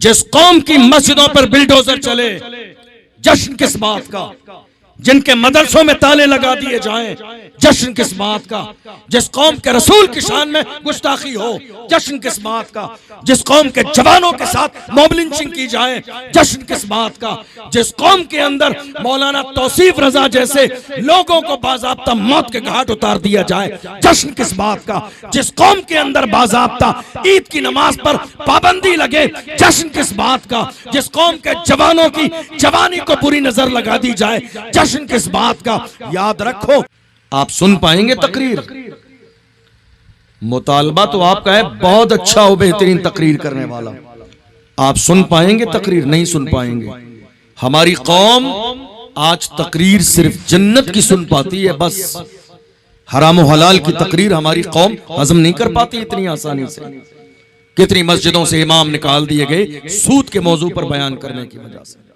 जिस कौम की मस्जिदों पर बिल्डोजर चले, जश्न किस बात का। जिनके मदरसों में ताले लगा दिए जाएं, जश्न किस बात का। जिस कौम के रसूल की शान में गुस्ताखी हो, जश्न किस बात का। जिस कौम के जवानों के साथ मॉब लिंचिंग की जाए, जश्न किस बात का। जिस कौम के अंदर मौलाना तौसीफ रजा जैसे लोगों को बाज़ाब्ता मौत के घाट उतार दिया जाए, जश्न किस बात का। जिस कौम के अंदर बाज़ाब्ता ईद की नमाज पर पाबंदी लगे, जश्न किस बात का। जिस कौम के जवानों की जवानी को बुरी नजर लगा दी जाए, जश्न किस बात का। याद रखो, आप सुन पाएंगे तकरीर, मुतालबा तो आपका है बहुत अच्छा हो, बेहतरीन तकरीर करने वाला। आप सुन पाएंगे तकरीर, नहीं सुन पाएंगे। हमारी कौम आज तकरीर सिर्फ जन्नत की सुन पाती है, बस हराम हलाल की तकरीर हमारी कौम हजम नहीं कर पाती इतनी आसानी से। कितनी मस्जिदों से इमाम निकाल दिए गए सूद के मौजू पर बयान करने की वजह से।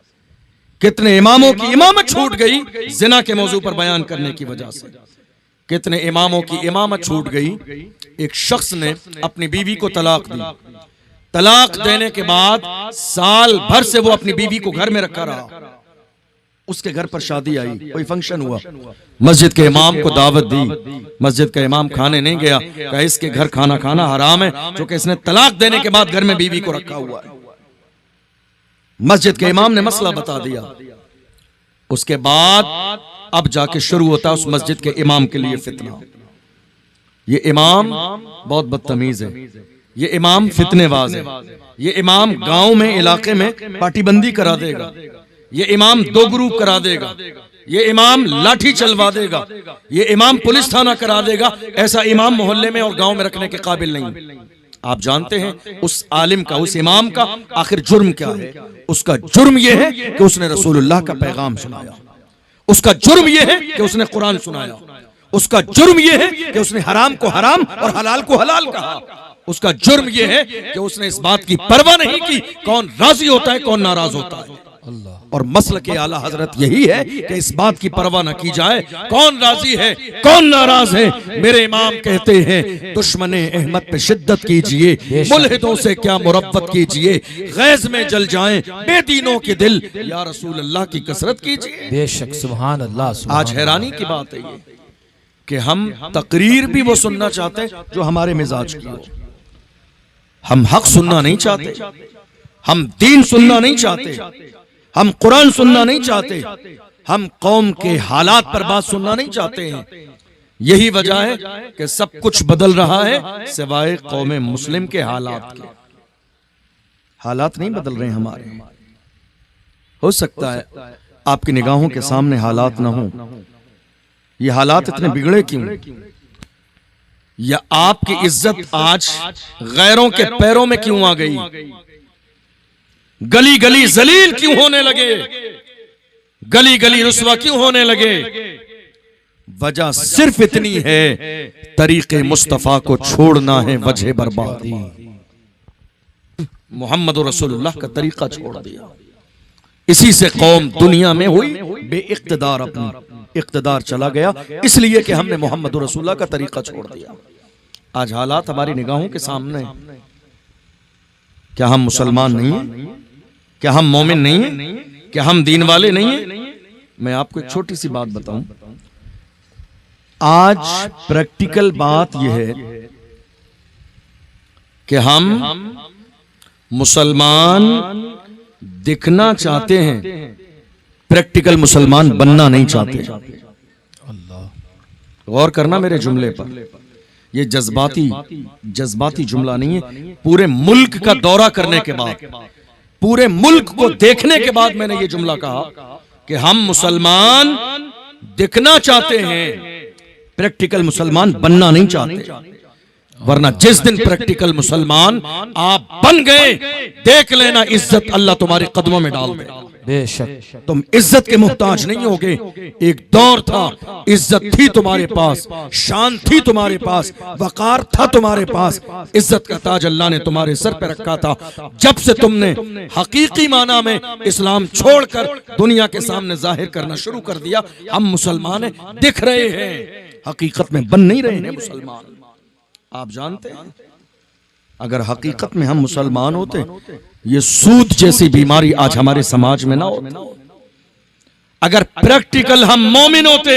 कितने इमामों की इमामत छूट गई जिना के मौजू पर बयान करने की वजह से। कितने इमामों की इमामत छूट गई। एक शख्स ने अपनी बीवी को तलाक दी, तलाक देने के बाद साल भर से वो अपनी बीवी को घर में रखा रहा। उसके घर पर शादी आई, कोई फंक्शन हुआ, मस्जिद के इमाम को दावत दी, मस्जिद का इमाम खाने नहीं गया, कहा इसके घर खाना खाना हराम है क्योंकि इसने तलाक देने के बाद घर में बीवी को रखा हुआ है। मस्जिद के इमाम ने मसला बता दिया। उसके बाद अब जाके शुरू होता है उस मस्जिद के इमाम के लिए फितना। ये इमाम बहुत बदतमीज है, ये इमाम फितनेबाज है, ये इमाम गांव में इलाके में पार्टीबंदी करा देगा, ये इमाम दो ग्रुप करा देगा, ये इमाम लाठी चलवा देगा, ये इमाम पुलिस थाना करा देगा। ऐसा इमाम मोहल्ले में और गांव में रखने के काबिल नहीं। आप जानते हैं उस आलिम का, उस इमाम का आखिर जुर्म क्या है? उसका जुर्म यह है कि उसने रसूलुल्लाह का पैगाम सुनाया। उसका जुर्म यह है कि उसने कुरान सुनाया। उसका जुर्म यह है कि उसने हराम को हराम और हलाल को हलाल कहा। उसका जुर्म यह है कि उसने इस बात की परवाह नहीं की कौन राजी होता है कौन नाराज होता है। और मसल के आला हजरत यही है कि इस बात की परवाह न की जाए कौन राजी है कौन नाराज है। मेरे इमाम कहते हैं दुश्मने अहमद पे शिद्दत कीजिए, मुल्हिदों से क्या मुरब्बत कीजिए, गैज में जल जाएं बेदीनों के दिल, या रसूल अल्लाह की कसरत कीजिए। बेशक सुभान अल्लाह। आज हैरानी की बात है ये कि हम तकरीर भी वो सुनना चाहते हैं जो हमारे मिजाज की हो। हम हक सुनना नहीं चाहते, हम दीन सुनना नहीं चाहते, हम कुरान सुनना नहीं चाहते, हम कौम के हालात पर बात सुनना नहीं चाहते हैं। यही वजह है कि सब कुछ बदल रहा है सिवाय कौम मुस्लिम के हालात के। हालात नहीं बदल रहे हमारे। हो सकता है आपकी निगाहों के सामने हालात ना हो। ये हालात इतने बिगड़े क्यों? या आपकी इज्जत आज गैरों के पैरों में क्यों आ गई? गली गली जलील क्यों होने लगे? गली गली रुस्वा क्यों होने लगे? वजह सिर्फ इतनी है तरीके मुस्तफा को छोड़ना है वजह बर्बादी। मोहम्मद रसूलुल्लाह का तरीका छोड़ दिया, इसी से कौम दुनिया में हुई बेइख्तिदार, अपनी इख्तिदार चला गया इसलिए कि हमने मोहम्मद रसूलुल्लाह का तरीका छोड़ दिया। आज हालात हमारी निगाहों के सामने। क्या हम मुसलमान नहीं हैं? क्या हम मोमिन नहीं हैं? क्या हम दीन वाले नहीं हैं? मैं आपको एक छोटी सी बात बताऊं। आज प्रैक्टिकल बात यह है कि हम मुसलमान दिखना चाहते हैं, प्रैक्टिकल मुसलमान बनना नहीं चाहते। गौर करना मेरे जुमले पर। ये जज्बाती जुमला नहीं है। पूरे मुल्क का दौरा करने के बाद, पूरे मुल्क को देखने के बाद मैंने ये जुमला कहा कि हम मुसलमान दिखना चाहते हैं, प्रैक्टिकल मुसलमान बनना नहीं चाहते। वरना जिस दिन प्रैक्टिकल मुसलमान आप बन गए, देख लेना इज्जत अल्लाह तुम्हारे कदमों में डाल दे। बेशक तुम इज्जत के मुहताज नहीं होगे। एक दौर था इज्जत थी तुम्हारे पास, शान थी तुम्हारे पास, वकार था तुम्हारे पास, इज्जत का ताज अल्लाह ने तुम्हारे सर पे रखा था। जब से तुमने हकीकी माना में इस्लाम छोड़कर दुनिया के सामने जाहिर करना शुरू कर दिया, हम मुसलमान दिख रहे हैं, हकीकत में बन नहीं रहे हैं मुसलमान। आप जानते हैं अगर हकीकत में हम मुसलमान होते, ये सूद जैसी बीमारी आज हमारे समाज में ना होती। अगर प्रैक्टिकल हम मोमिन होते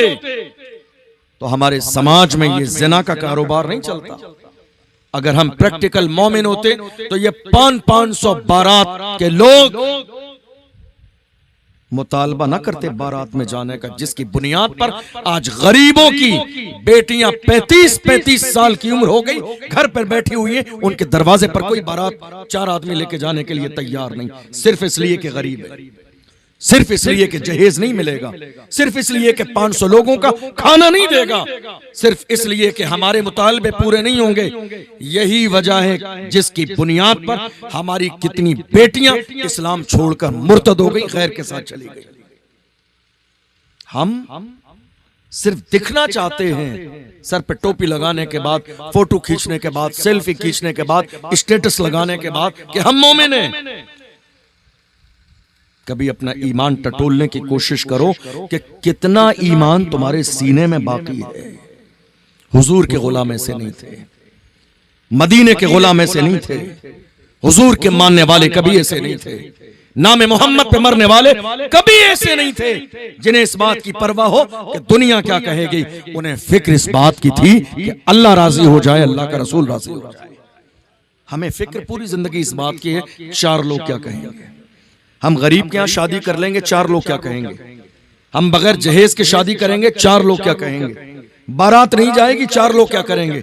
तो हमारे समाज में ये जिना का कारोबार नहीं चलता। अगर हम प्रैक्टिकल मोमिन होते तो ये 500 बारात के लोग मुतालबा ना करते बारात में जाने का, जिसकी बुनियाद पर आज गरीबों की बेटियां 35-35 साल की उम्र हो गई, घर पर बैठी हुई हैं, उनके दरवाजे पर कोई बारात 4 आदमी लेके जाने के लिए तैयार नहीं, सिर्फ इसलिए कि गरीब है, सिर्फ इसलिए कि जहेज नहीं मिलेगा, सिर्फ इसलिए कि 500 लोगों का खाना नहीं देगा, सिर्फ इसलिए कि हमारे मुतालबे पूरे नहीं होंगे। यही वजह है जिसकी बुनियाद पर हमारी कितनी बेटियां इस्लाम छोड़कर मुर्तद हो गई, गैर के साथ चली गई। हम सिर्फ दिखना चाहते हैं, सर पे टोपी लगाने के बाद, फोटो खींचने के बाद, सेल्फी खींचने के बाद, स्टेटस लगाने के बाद कि हम मोमिन हैं। कभी अपना ईमान टटोलने की कोशिश करो कि कितना ईमान तुम्हारे सीने में बाकी है। हुजूर के गुलाम ऐसे नहीं थे, मदीने के गुलाम ऐसे नहीं थे, हुजूर के मानने वाले कभी ऐसे नहीं थे, नाम मोहम्मद पे मरने वाले कभी ऐसे नहीं थे जिन्हें इस बात की परवाह हो कि दुनिया क्या कहेगी। उन्हें फिक्र इस बात की थी कि अल्लाह राजी हो जाए, अल्लाह का रसूल राजी हो जाए। हमें फिक्र पूरी जिंदगी इस बात की है, 4 लोग क्या कहेंगे। हम गरीब के यहाँ शादी कर लेंगे, 4 लोग क्या कहेंगे। हम बगैर जहेज के शादी करेंगे, 4 लोग क्या कहेंगे। बारात नहीं जाएगी, 4 लोग क्या करेंगे।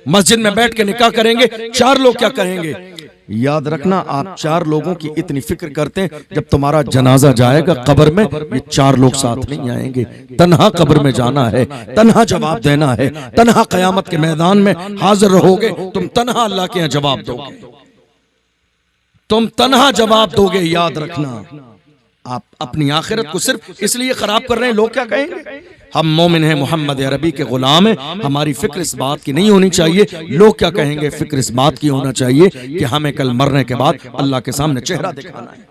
मस्जिद में बैठ के निकाह करेंगे, 4 लोग क्या कहेंगे। याद रखना, आप 4 लोगों की इतनी फिक्र करते हैं, जब तुम्हारा जनाजा जाएगा कब्र में, ये 4 लोग साथ नहीं आएंगे। तन्हा कब्र में जाना है, तन्हा जवाब देना है, तन्हा कयामत के मैदान में हाजिर रहोगे, तुम तन्हा अल्लाह के यहाँ जवाब दोगे, तुम तन्हा जवाब दोगे। याद रखना, आप अपनी आखिरत को सिर्फ इसलिए खराब कर रहे हैं, लोग क्या कहेंगे। हम मोमिन हैं, मोहम्मद अरबी के गुलाम हैं, हमारी फिक्र इस बात की नहीं होनी चाहिए लोग क्या कहेंगे। फिक्र इस बात की होना चाहिए कि हमें कल मरने के बाद अल्लाह के सामने चेहरा दिखाना है।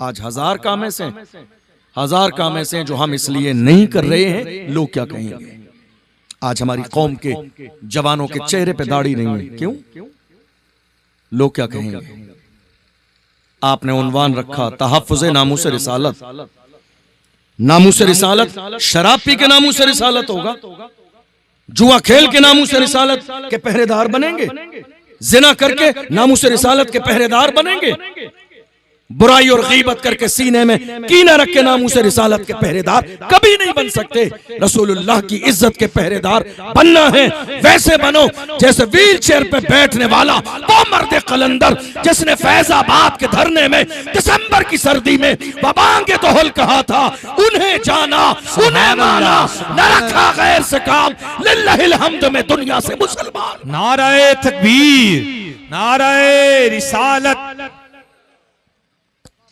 आज 1000 काम ऐसे हैं, 1000 काम ऐसे हैं जो हम इसलिए नहीं कर रहे हैं, लोग क्या कहेंगे। आज हमारी कौम के जवानों के चेहरे पे दाढ़ी नहीं है, क्यों? लोग क्या कहेंगे। आपने उन्वान रखा तहफ़्फ़ुज़े नामूस रिसालत। नामूस रिसालत शराब पी के नामूस रिसालत होगा, जुआ खेल के नामूस रिसालत के पहरेदार बनेंगे, जिना करके नामूस रिसालत के पहरेदार बनेंगे, बुराई और गीबत करके सीने में कीना रख के नामूस रिसालत के पहरेदार कभी नहीं बन सकते। रसूलुल्लाह की इज्जत के पहरेदार बनना है, वैसे बनो जैसे व्हील चेयर पे बैठने वाला वो मर्द कलंदर जिसने फैजाबाद के धरने में दिसंबर की सर्दी में बबांगे तो हुल कहा था, उन्हें जाना उन्हें माना, न रखा गैर से काम, लिल्लाहिल हम्द में दुनिया से मुसलमान। नाराए तकबीर, नाराए रिसालत।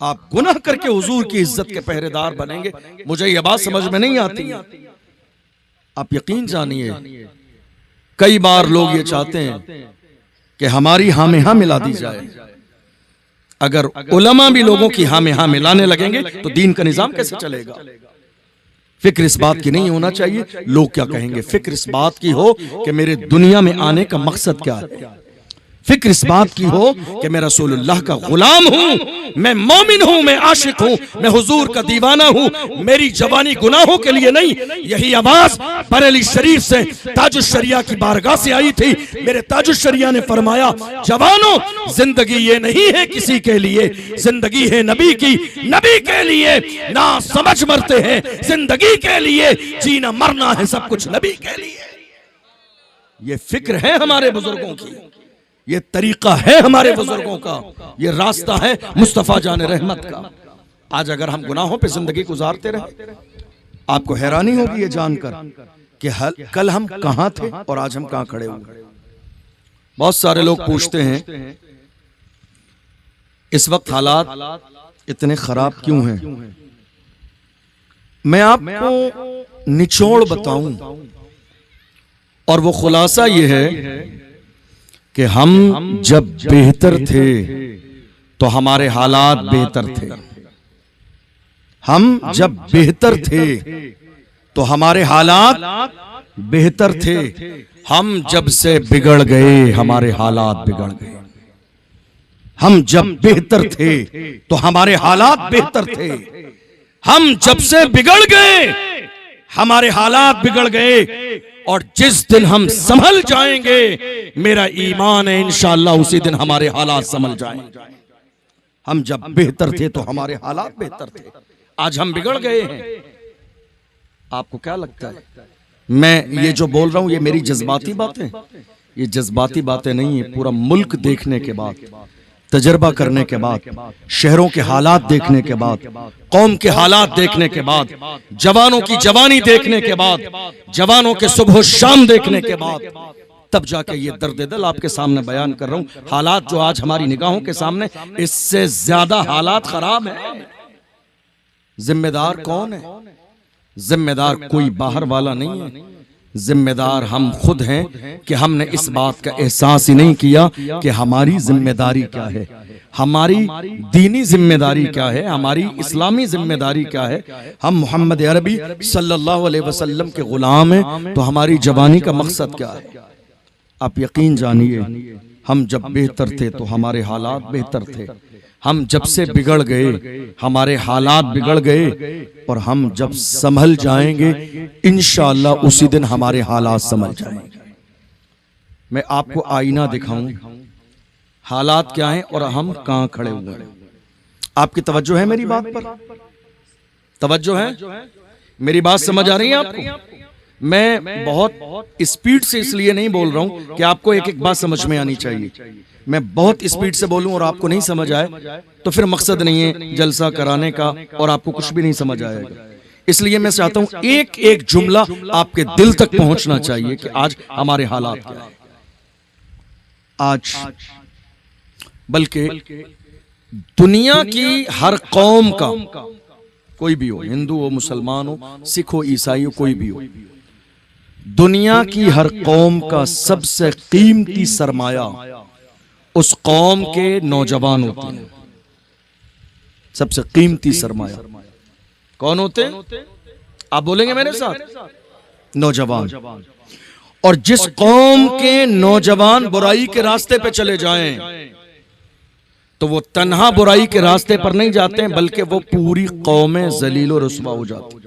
आप गुनाह करके हुजूर की इज्जत के पहरेदार बनेंगे। मुझे यह बात समझ में नहीं आती। आप यकीन जानिए, कई बार लोग ये चाहते हैं कि हमारी हाँ में हाँ मिला दी जाए। अगर उलमा भी लोगों की हाँ में हाँ मिलाने लगेंगे तो दीन का निजाम कैसे चलेगा। फिक्र इस बात की नहीं होना चाहिए लोग क्या कहेंगे, फिक्र इस बात की हो कि मेरे दुनिया में आने का मकसद क्या है। फिक्र इस बात की हो कि मैं रसूलुल्लाह का गुलाम हूं, मैं मोमिन हूं, मैं आशिक हूं, मैं हुजूर का दीवाना हूं। मेरी जवानी गुनाहों के लिए नहीं। यही आवाज बरेली शरीफ से ताजुश शरिया की बारगाह से आई थी। मेरे ताजुश शरिया ने फरमाया, जवानों जिंदगी ये नहीं है किसी के लिए, जिंदगी है नबी की, नबी के लिए ना समझ मरते हैं, जिंदगी के लिए जीना मरना है सब कुछ नबी के लिए। ये फिक्र है हमारे बुजुर्गों की, ये तरीका है हमारे बुजुर्गों का, ये रास्ता है मुस्तफा जान रहमत का। आज अगर हम गुनाहों पे जिंदगी गुजारते रहे, आपको हैरानी होगी ये जानकर कि कल हम कहां थे और आज हम कहां खड़े हुए। बहुत सारे लोग पूछते हैं इस वक्त हालात इतने खराब क्यों हैं। मैं आपको निचोड़ बताऊं और वो खुलासा ये है कि हम जब बेहतर थे तो हमारे हालात बेहतर थे। हम जब बेहतर थे तो हमारे हालात बेहतर थे। हम जब से बिगड़ गए हमारे हालात बिगड़ गए। हम जब बेहतर थे तो हमारे हालात बेहतर थे, हम जब से बिगड़ गए हमारे हालात बिगड़ गए, और जिस दिन हम संभल जाएंगे मेरा ईमान है इंशाअल्लाह उसी दिन हमारे हालात संभल जाएंगे। हम जब बेहतर थे तो हमारे हालात बेहतर थे, आज हम बिगड़ गए हैं। आपको क्या लगता है मैं ये जो बोल रहा हूं ये मेरी जज्बाती बातें? ये जज्बाती बातें नहीं है। पूरा मुल्क देखने के बाद, तजर्बा करने के बाद, शहरों के हालात देखने के बाद, कौम के हालात देखने के बाद, जवानों की जवानी देखने के बाद, जवानों के सुबह शाम देखने के बाद, तब जाके ये दर्द दिल आपके सामने बयान कर रहा हूं। हालात जो आज हमारी निगाहों के सामने, इससे ज्यादा हालात खराब हैं। जिम्मेदार कौन है? जिम्मेदार कोई बाहर वाला नहीं है, जिम्मेदार हम खुद हैं कि हमने इस बात का एहसास ही नहीं किया कि हमारी जिम्मेदारी क्या है, हमारी दीनी जिम्मेदारी क्या है, हमारी इस्लामी जिम्मेदारी क्या है। हम मोहम्मद अरबी सल्लल्लाहु अलैहि वसल्लम के गुलाम हैं, तो हमारी जवानी का मकसद क्या है? आप यकीन जानिए, हम जब बेहतर थे तो हमारे हालात बेहतर थे, हम जब से बिगड़ गए हमारे हालात बिगड़ गए, और हम जब संभल जाएंगे इंशाअल्लाह उसी दिन हमारे हालात संभल जाएंगे। मैं आपको आईना दिखाऊं, हालात क्या हैं और हम कहां खड़े हुए हैं। आपकी तवज्जो है मेरी बात पर? तवज्जो है? मेरी बात समझ आ रही है आपको? मैं बहुत स्पीड से इसलिए नहीं बोल रहा हूं कि आपको एक एक बात समझ में आनी चाहिए। मैं बहुत स्पीड से बोलूं और आपको नहीं समझ आए तो फिर मकसद नहीं है जलसा कराने का और आपको कुछ भी नहीं समझ आएगा। इसलिए मैं चाहता हूं एक एक जुमला आपके दिल तक पहुंचना चाहिए कि आज हमारे हालात क्या है। आज बल्कि दुनिया की हर कौम का, कोई भी हो, हिंदू हो, मुसलमान हो, सिख हो, ईसाई हो, कोई भी हो, दुनिया की हर कौम का सबसे कीमती सरमाया उस कौम के नौजवान होते हैं। सबसे कीमती सरमाया कौन होते हैं? आप बोलेंगे मेरे साथ? नौजवान। और जिस कौम के नौजवान बुराई के रास्ते पे चले जाएं तो वो तन्हा बुराई के रास्ते पर नहीं जाते हैं, बल्कि वो पूरी कौमें जलील और रुस्वा हो जाती।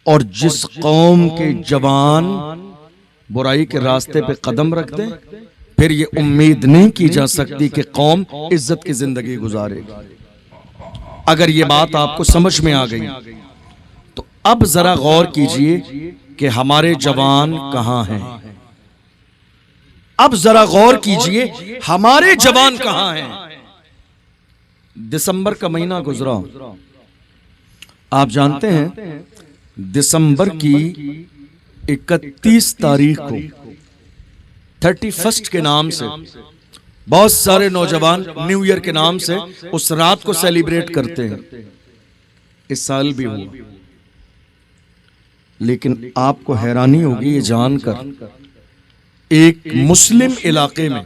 और जिस कौम के जवान बुराई के रास्ते पे कदम रख दें, फिर ये उम्मीद नहीं की जा सकती कि कौम इज्जत की जिंदगी गुजारेगी। अगर ये बात आपको समझ में आ गई तो अब जरा गौर कीजिए कि हमारे जवान कहां हैं। अब जरा गौर कीजिए हमारे जवान कहां हैं। दिसंबर का महीना गुजरा, आप जानते हैं दिसंबर की 31 तारीख को 31 के नाम से बहुत सारे नौजवान न्यू ईयर के नाम से उस रात को सेलिब्रेट करते हैं। इस साल भी हुआ, लेकिन आपको हैरानी होगी ये जानकर एक मुस्लिम इलाके में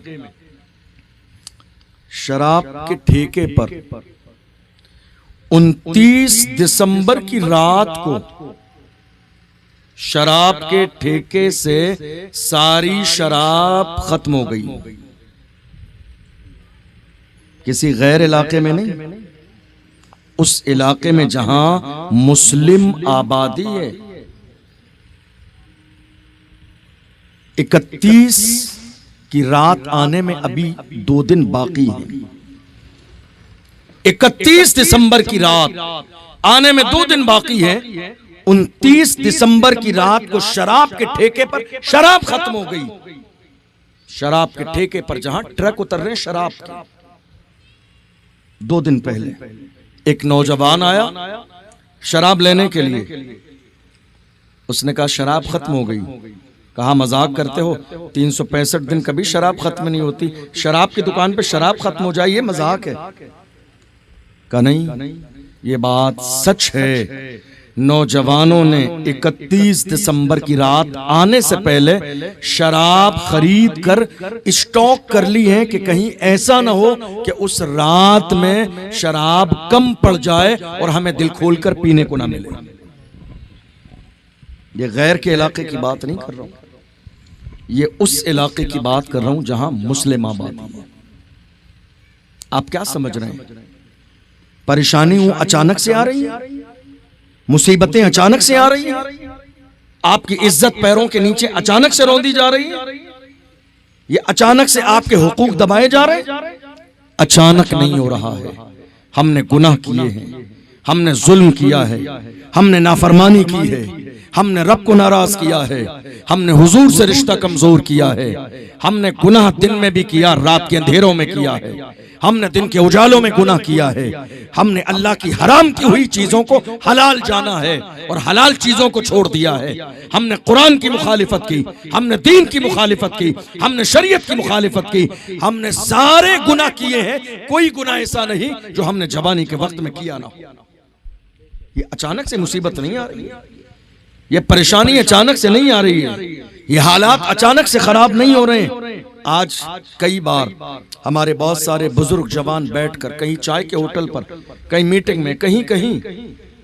शराब के ठेके पर 29 दिसंबर की रात को शराब के ठेके से सारी शराब खत्म हो गई। किसी गैर इलाके में नहीं, उस इलाके में जहां मुस्लिम आबादी है। 31 की रात आने में अभी 2 दिन बाकी है। 31 दिसंबर की रात आने में 2 दिन बाकी है। 29 दिसंबर की रात को शराब के ठेके पर शराब खत्म हो गई। शराब के ठेके पर जहां ट्रक उतर रहे शराब के, 2 दिन पहले एक नौजवान आया शराब लेने के लिए। उसने कहा शराब खत्म हो गई। कहा मजाक करते हो, 365 दिन कभी शराब खत्म नहीं होती। शराब की दुकान पे शराब खत्म हो जाए ये मजाक है? कहा नहीं, ये बात सच है। नौजवानों ने 31 दिसंबर की रात आने से पहले शराब खरीद कर स्टॉक कर ली है कि कहीं ऐसा ना हो कि उस रात में शराब कम पड़ जाए और हमें दिल खोलकर पीने को ना मिले। ये गैर के इलाके की बात नहीं कर रहा हूं, ये उस इलाके की बात कर रहा हूं जहां मुस्लिम आबादी है। आप क्या समझ रहे हैं? परेशानी वो अचानक से आ रही है, मुसीबतें अचानक से आ रही हैं, आपकी इज्जत पैरों के नीचे अचानक से रौंदी जा रही है, ये अचानक से आपके हुकूक दबाए जा रहे हैं। अचानक नहीं हो रहा है। हमने गुनाह किए हैं, हमने जुल्म किया है, हमने नाफरमानी की है, हमने रब को नाराज किया है, हमने हुजूर से रिश्ता कमजोर किया है, हमने गुनाह दिन में भी किया, रात के अंधेरों में किया है, हमने दिन के उजालों में गुनाह किया है, हमने अल्लाह की हराम की हुई चीजों को हलाल जाना है और हलाल चीजों को छोड़ दिया है, हमने कुरान की मुखालिफत की, हमने दीन की मुखालिफत की, हमने शरीयत की मुखालिफत की, हमने सारे गुनाह किए हैं, कोई गुनाह ऐसा नहीं जो हमने जवानी के वक्त में किया ना हो। ये अचानक से मुसीबत नहीं आ रही है, ये परेशानी अचानक से नहीं आ रही है, ये हालात अचानक से खराब नहीं हो रहे हैं। आज कई बार हमारे बहुत सारे बुजुर्ग जवान बैठकर कहीं चाय के होटल पर, कहीं मीटिंग में, कहीं कहीं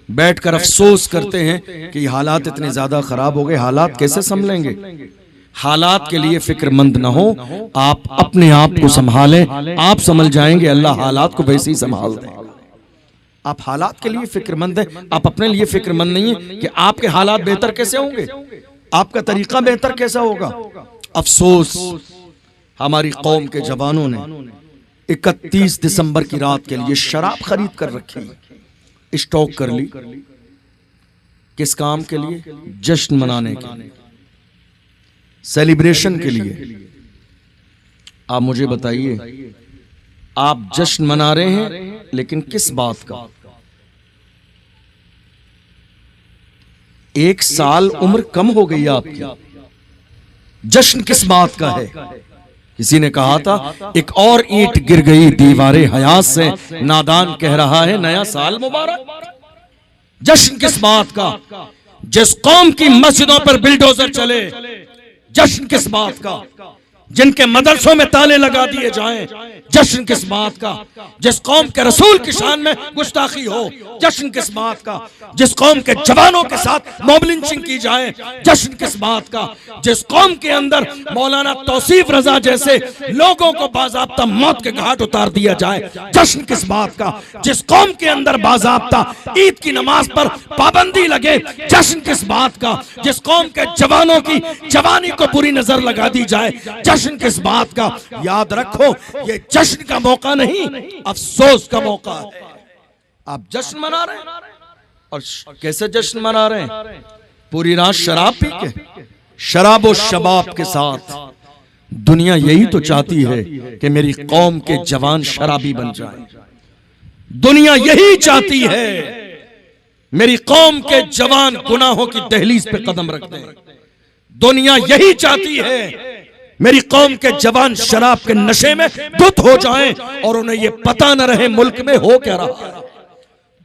बैठकर अफसोस करते हैं कि हालात इतने ज्यादा खराब हो गए, हालात कैसे संभलेंगे। हालात के लिए फिक्रमंद ना हो, आप अपने आप को संभालें, आप समझ जाएंगे अल्लाह हालात को वैसे ही संभाल दे। आप हालात के लिए फिक्रमंद हैं, आप अपने लिए फिक्रमंद नहीं है कि आपके हालात बेहतर कैसे होंगे, आपका तरीका बेहतर कैसा होगा। अफसोस हमारी कौम के जवानों ने 31 दिसंबर की रात के लिए शराब खरीद कर रखी, स्टॉक कर ली। किस काम के लिए? जश्न मनाने के लिए, सेलिब्रेशन के लिए। आप मुझे बताइए, आप जश्न मना रहे हैं लेकिन किस बात का? 1 साल उम्र कम हो गई आपकी, जश्न किस बात का है? किसी ने कहा था एक और ईंट गिर गई दीवारे हयात से, नादान कह रहा है नया साल मुबारक। जश्न किस बात का? जिस कौम की मस्जिदों पर बिल्डोजर चले, जश्न किस बात का? जिनके मदरसों में ताले लगा दिए जाएं, जश्न किस बात का? जिस कौम के रसूल की शान में गुस्ताखी हो, जश्न किस बात का? जिस कौम के जवानों के साथ मॉब लिंचिंग की जाए, जश्न किस बात का? जिस कौम के अंदर मौलाना तौसीफ रजा जैसे लोगों को बाज़ाब्ता मौत के घाट उतार दिया जाए, जश्न किस बात का? जिस कौम के अंदर बाज़ाब्ता ईद की नमाज पर पाबंदी लगे, जश्न किस बात का? जिस कौम के जवानों की जवानी को बुरी नजर लगा दी जाए, जश्न किस बात का? याद रखो, ये जश्न का मौका नहीं, अफसोस का मौका है। आप जश्न मना रहे हैं, और कैसे जश्न मना रहे हैं? पूरी रात शराब पी के, शराब और शबाब के साथ। दुनिया यही तो चाहती है कि मेरी कौम के जवान शराबी बन जाएं। दुनिया यही चाहती है मेरी कौम के जवान गुनाहों की दहलीज पे कदम रख दें। दुनिया यही चाहती है मेरी कौम के जवान शराब के नशे में धुत हो जाएं और उन्हें यह पता न रहे मुल्क में हो क्या रहा है।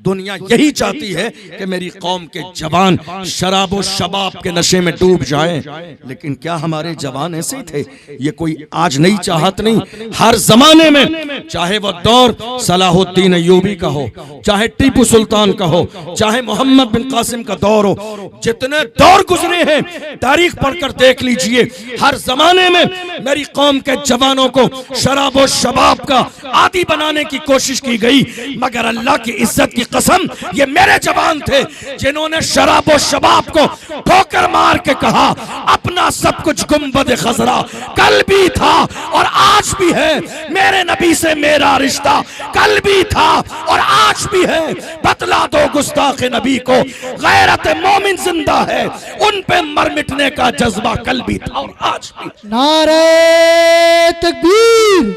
दुनिया यही चाहती है कि मेरी कौम के जवान शराब और शबाब के नशे में डूब जाएं। लेकिन क्या हमारे जवान ऐसे ही थे? ये कोई आज नई चाहत नहीं, हर जमाने में, चाहे वो दौर सलाहुद्दीन अय्यूबी का हो, चाहे टीपू सुल्तान का हो, चाहे मोहम्मद बिन कासिम का दौर हो, जितने दौर गुजरे हैं तारीख पढ़कर देख लीजिए, हर जमाने में मेरी कौम के जवानों को शराब और शबाब का आदी बनाने की कोशिश की गई। मगर अल्लाह की इज्जत की कसम, ये मेरे जवान थे जिन्होंने शराब और शबाब को ठोकर मार के कहा अपना सब कुछ गुंबद खजरा कल भी था और आज भी है, मेरे नबी से मेरा रिश्ता कल भी था और आज भी है। बतला दो गुस्ताख नबी को, गैरत मोमिन जिंदा है, उन पे मर मिटने का जज्बा कल भी था और आज भी। नारे तकबीर,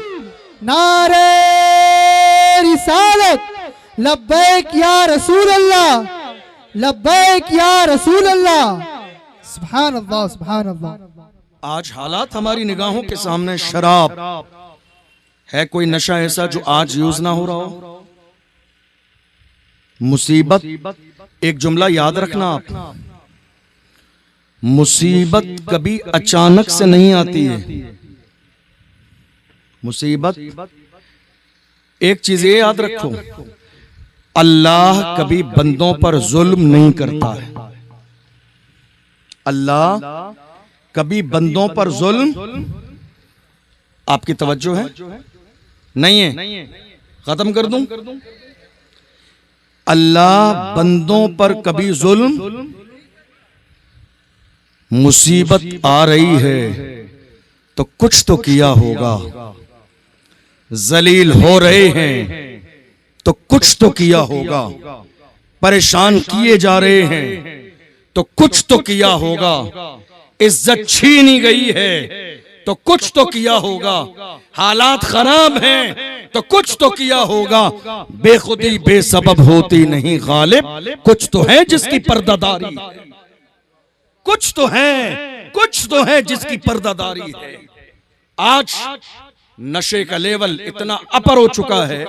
नारे रिसालत, लब्बैक या रसूल अल्लाह, लब्बैक या रसूल अल्लाह। सुभान अल्लाह, सुभान अल्लाह। आज हालात हमारी निगाहों के सामने, शराब है कोई नशा ऐसा जो आज यूज ना हो रहा हो? मुसीबत, एक जुमला याद रखना आप, मुसीबत कभी अचानक से नहीं आती है। मुसीबत, एक चीज ये याद रखो, अल्लाह कभी बंदों पर जुल्म नहीं करता है। अल्लाह कभी बंदों पर जुल्म, आपकी तवज्जो है? नहीं है। खत्म कर दूं? अल्लाह बंदों पर कभी जुल्म, मुसीबत आ रही है तो कुछ तो किया होगा, जलील हो रहे हैं तो कुछ तो किया होगा, परेशान किए जा रहे हैं तो कुछ तो किया होगा, इज्जत छीनी गई है तो कुछ तो किया होगा, हालात खराब हैं तो कुछ तो किया होगा, बेखुदी बेसबब होती नहीं गालिब, कुछ तो है जिसकी पर्दादारी है, कुछ तो है जिसकी पर्दादारी है। आज नशे का लेवल इतना अपर हो चुका है,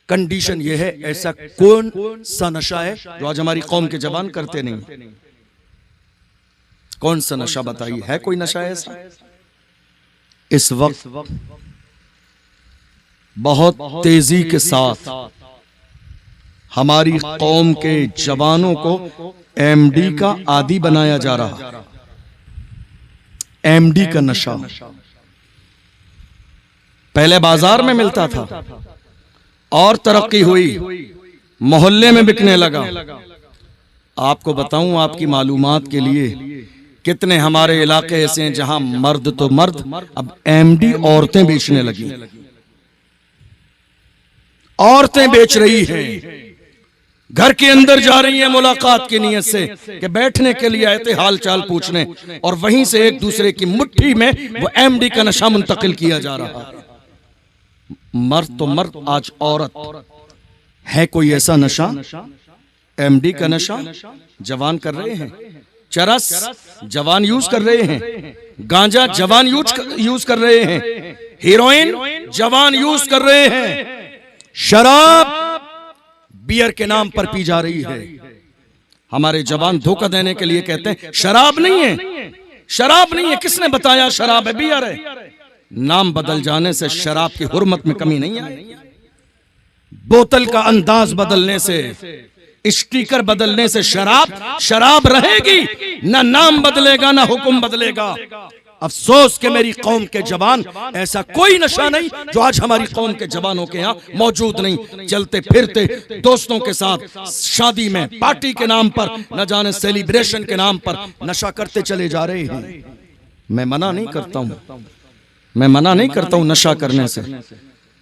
कंडीशन यह है, ऐसा कौन सा नशा है जो आज हमारी कौम के जवान करते नहीं? कौन सा नशा बताइए, है कोई नशा ऐसा? इस वक्त बहुत तेजी के साथ हमारी कौम के जवानों को एमडी का आदी बनाया जा रहा। एमडी का नशा पहले बाजार में मिलता था और तरक्की हुई, मोहल्ले में बिकने लगा। आपको बताऊं आपकी मालूमात के लिए, कितने हमारे इलाके ऐसे हैं जहां मर्द तो मर्द, अब एमडी औरतें बेचने लगी, औरतें बेच रही हैं, घर के अंदर जा रही हैं मुलाकात की नीयत से कि बैठने के लिए आए थे हाल चाल पूछने, और वहीं से एक दूसरे की मुट्ठी में वो एमडी का नशा मुंतकिल किया जा रहा है। मर्द तो मर्द, आज औरत। है कोई ऐसा नशा? एमडी का नशा जवान कर रहे हैं, चरस जवान यूज कर रहे हैं, गांजा जवान यूज कर रहे हैं, हीरोइन जवान यूज कर रहे हैं, शराब बियर के नाम पर पी जा रही है। हमारे जवान धोखा देने के लिए कहते हैं शराब नहीं है, शराब नहीं है। किसने बताया शराब है? बियर है। नाम बदल जाने से शराब की हुर्मत में कमी नहीं आई, बोतल का अंदाज बदलने से, स्टिकर बदलने से शराब रहेगी, ना नाम बदलेगा ना हुक्म बदलेगा। अफसोस कि मेरी कौम के जवान, ऐसा कोई नशा नहीं जो आज हमारी कौम के जवानों के यहाँ मौजूद नहीं। चलते फिरते दोस्तों के साथ शादी में, पार्टी के नाम पर, न जाने सेलिब्रेशन के नाम पर नशा करते चले जा रहे हैं। मैं मना नहीं करता हूं नशा करने से,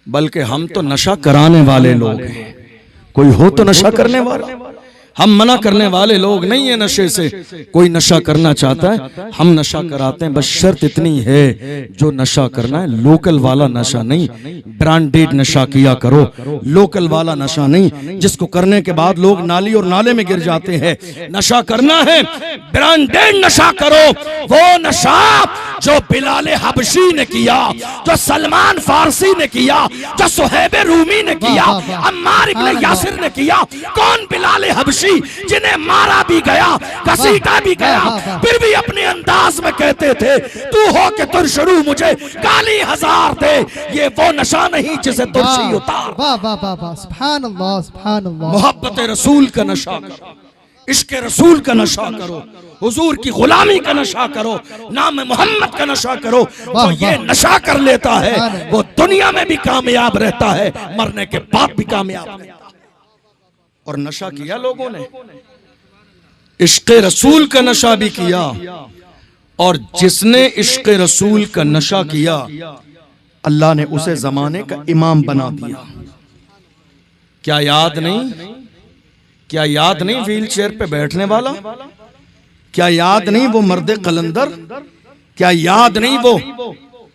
बल्कि हम तो नशा कराने वाले लोग हैं। कोई हो तो नशा करने वाला, हम मना करने वाले लोग नहीं है नशे से। कोई नशा करना चाहता है हम नशा कराते हैं, बस शर्त इतनी है जो नशा करना है लोकल वाला नशा नहीं, ब्रांडेड नशा किया करो, लोकल वाला नशा नहीं जिसको करने के बाद लोग नाली और नाले में गिर जाते हैं। नशा करना है ब्रांडेड नशा करो, वो नशा जो बिलाल हबशी ने किया, जो सलमान फारसी ने किया, जो सुहैब रूमी ने किया, अम्मार इब्न यासिर ने किया। कौन बिलाल हबशी जिन्हें मारा भी गया, घसीटा भी गया, फिर भी अपने अंदाज में कहते थे तू हो के तुरशरू मुझे काली हजार दे। ये वो नशा नहीं जिसे तुलसी उतार। सुभान अल्लाह, सुभान अल्लाह। मोहब्बत रसूल का नशा करो, इश्क रसूल का नशा करो, हुजूर की गुलामी का नशा करो, नाम मोहम्मद का नशा करो। तो ये नशा कर लेता है वो दुनिया में भी कामयाब रहता है, मरने के बाद भी कामयाब रहता है। और नशा किया लोगों ने, इश्क रसूल का नशा भी किया, और जिसने इश्क रसूल का नशा किया अल्लाह ने उसे जमाने का इमाम बना दिया। क्या याद नहीं व्हील चेयर पे बैठने वाला? क्या याद नहीं वो मर्दे कलंदर? क्या याद नहीं वो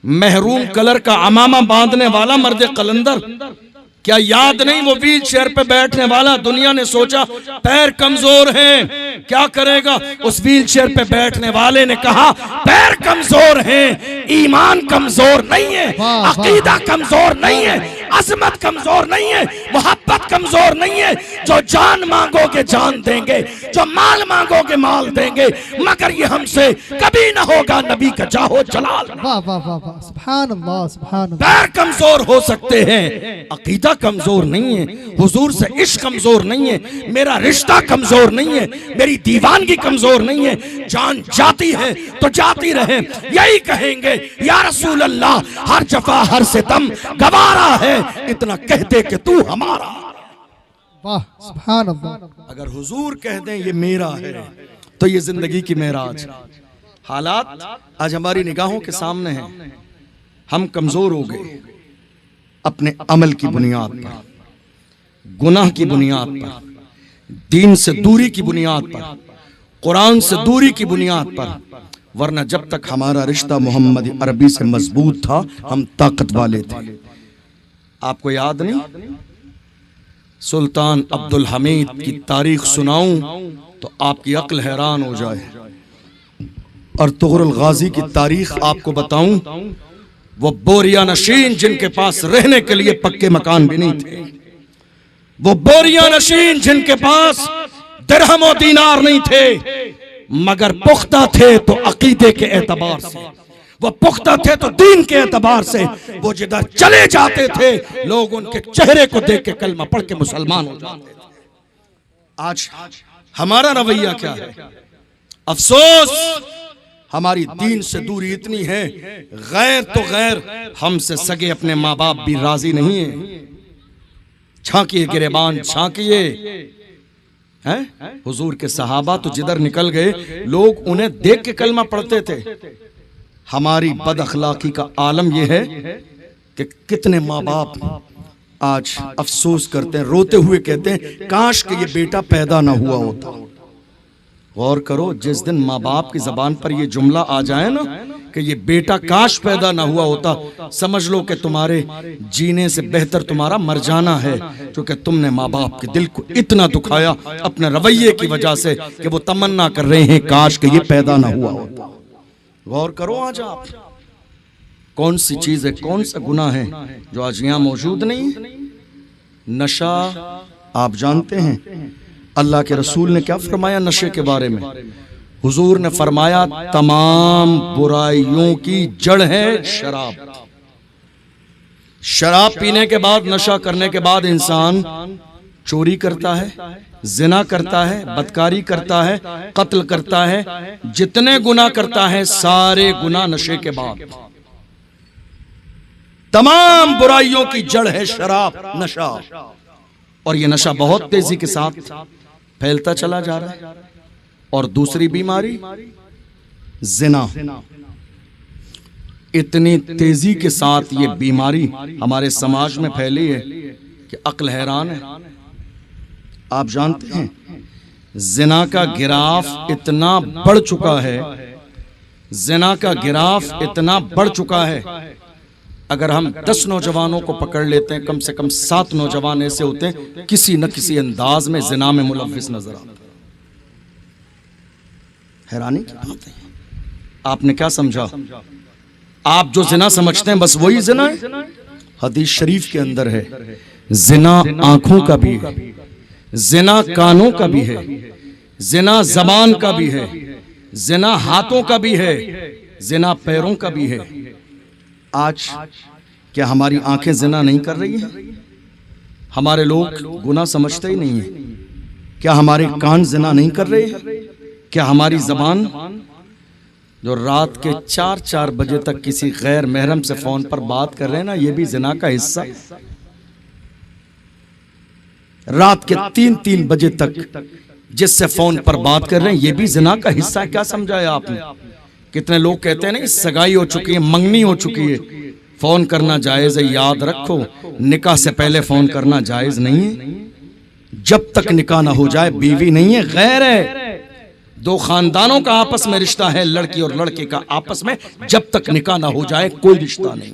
महरूम कलर का अमामा बांधने वाला मर्दे कलंदर? क्या याद नहीं वो व्हील चेयर पे बैठने वाला? दुनिया ने सोचा पैर कमजोर हैं, क्या करेगा? उस व्हील चेयर पे बैठने वाले ने कहा पैर कमजोर हैं, ईमान कमजोर नहीं है, अकीदा कमजोर नहीं है, अजमत कमजोर नहीं है, मोहब्बत कमजोर नहीं है। जो जान मांगोगे जान देंगे, जो माल मांगोगे माल देंगे, मगर ये हमसे कभी न होगा नबी का जाहो जलाल। सुभान अल्लाह, सुभान अल्लाह। पैर कमजोर हो सकते हैं, अकीदा कमजोर नहीं है, हुजूर से इश्क कमजोर नहीं है, मेरा रिश्ता कमजोर नहीं है, मेरी दीवानगी कमजोर नहीं है। जान जाती है तो जाती रहे, यही कहेंगे या रसूल अल्लाह। हर जफा हर सितम गवारा है, इतना कह दे कि तू हमारा। वाह सुभान अल्लाह। अगर हुजूर कह दें ये मेरा है तो ये जिंदगी की मेराज। हालात आज हमारी निगाहों के सामने हैं। हम कमजोर हो गए अपने अमल की बुनियाद पर, गुनाह की बुनियाद पर, दीन से दूरी की बुनियाद पर, कुरान से दूरी की बुनियाद पर। वरना जब तक हमारा रिश्ता मोहम्मद अरबी से मजबूत था हम ताकत वाले थे। आपको याद नहीं, सुल्तान अब्दुल हमीद की तारीख सुनाऊं तो आपकी अक्ल हैरान हो जाए। और तुगरुल गाजी की तारीख आपको बताऊं, वो बोरिया नशीन जिनके पास रहने के लिए पक्के मकान भी नहीं थे, वो बोरिया नशीन जिनके पास दिरहम और दीनार नहीं थे, मगर पुख्ता थे तो अकीदे के एतबार से, वो पुख्ता थे तो दीन के एतबार से। वो जिधर चले जाते थे लोग उनके चेहरे को देख के कलमा पढ़ के मुसलमान हो जाते थे। आज हमारा रवैया क्या है? अफसोस हमारी दीन से दूरी इतनी है, गैर तो गैर, हमसे सगे अपने माँ बाप भी राजी नहीं है। झांकिए गिरेबान झांकिए, हैं हुजूर के सहाबा तो जिधर निकल गए लोग उन्हें देख के कलमा पढ़ते थे। हमारी बद अखलाकी का आलम यह है कि कितने माँ बाप आज अफसोस करते हैं, रोते हुए कहते हैं काश कि ये बेटा पैदा ना हुआ होता। गौर करो, जिस दिन माँ बाप की जबान पर ये जुमला आ जाए ना कि ये बेटा काश पैदा ना हुआ होता, समझ लो कि तुम्हारे जीने से बेहतर तुम्हारा मर जाना है, क्योंकि तुमने माँ बाप के दिल को इतना दुखाया अपने रवैये की वजह से कि वो तमन्ना कर रहे हैं काश कि ये पैदा ना हुआ होता। गौर करो, आज आप कौन सी चीज है, कौन सा गुनाह है जो आज यहाँ मौजूद नहीं है? नशा। आप जानते हैं अल्लाह के रसूल ने क्या फरमाया नशे के बारे में? हुजूर ने फरमाया तमाम बुराइयों की जड़ है शराब। शराब पीने के बाद, नशा करने के बाद इंसान चोरी करता है, जिना करता है, बदकारी करता है, कत्ल करता है, जितने गुनाह करता है सारे गुनाह नशे के बाद। तमाम बुराइयों की जड़ है शराब, नशा। और ये नशा बहुत तेजी के साथ फैलता चला जा रहा है। और दूसरी बीमारी जिना, इतनी तेजी के साथ ये बीमारी हमारे समाज में फैली है कि अक्ल हैरान है। आप जानते हैं जिना का गिराफ इतना बढ़ चुका है, जिना का गिराफ इतना बढ़ चुका है, अगर हम 10 नौजवानों को पकड़ लेते हैं, कम से कम 7 नौजवान ऐसे होते हैं किसी न किसी अंदाज में जिना में मुलव्विस नजर आते हैं। हैरानी की बात है। आपने क्या समझा? आप जो जिना समझते हैं बस वही जिना है। हदीस शरीफ के अंदर है जिना आंखों का भी है, जिना कानों का भी है, जिना जबान का भी है, जिना हाथों का भी है, जिना पैरों का भी है। आज क्या हमारी आंखें जिना नहीं कर रही हैं? हमारे लोग गुनाह समझते ही नहीं है। क्या हमारे कान जिना नहीं कर रहे हैं? क्या हमारी जबान जो रात के 4-4 बजे तक किसी गैर महरम से फोन पर बात कर रहे हैं ना, ये भी जिना का हिस्सा। रात के 3-3 बजे तक जिससे फोन पर बात कर रहे हैं ये भी जिना का हिस्सा। क्या समझाया आपने? कितने लोग कहते हैं ना सगाई हो चुकी है, मंगनी हो चुकी है, फोन करना जायज है। याद रखो निकाह से पहले फोन करना जायज नहीं है। जब तक निकाह ना हो जाए बीवी नहीं है, गैर है। दो खानदानों का आपस में रिश्ता है, लड़की और लड़के का आपस में, जब तक निकाह ना हो जाए कोई रिश्ता नहीं।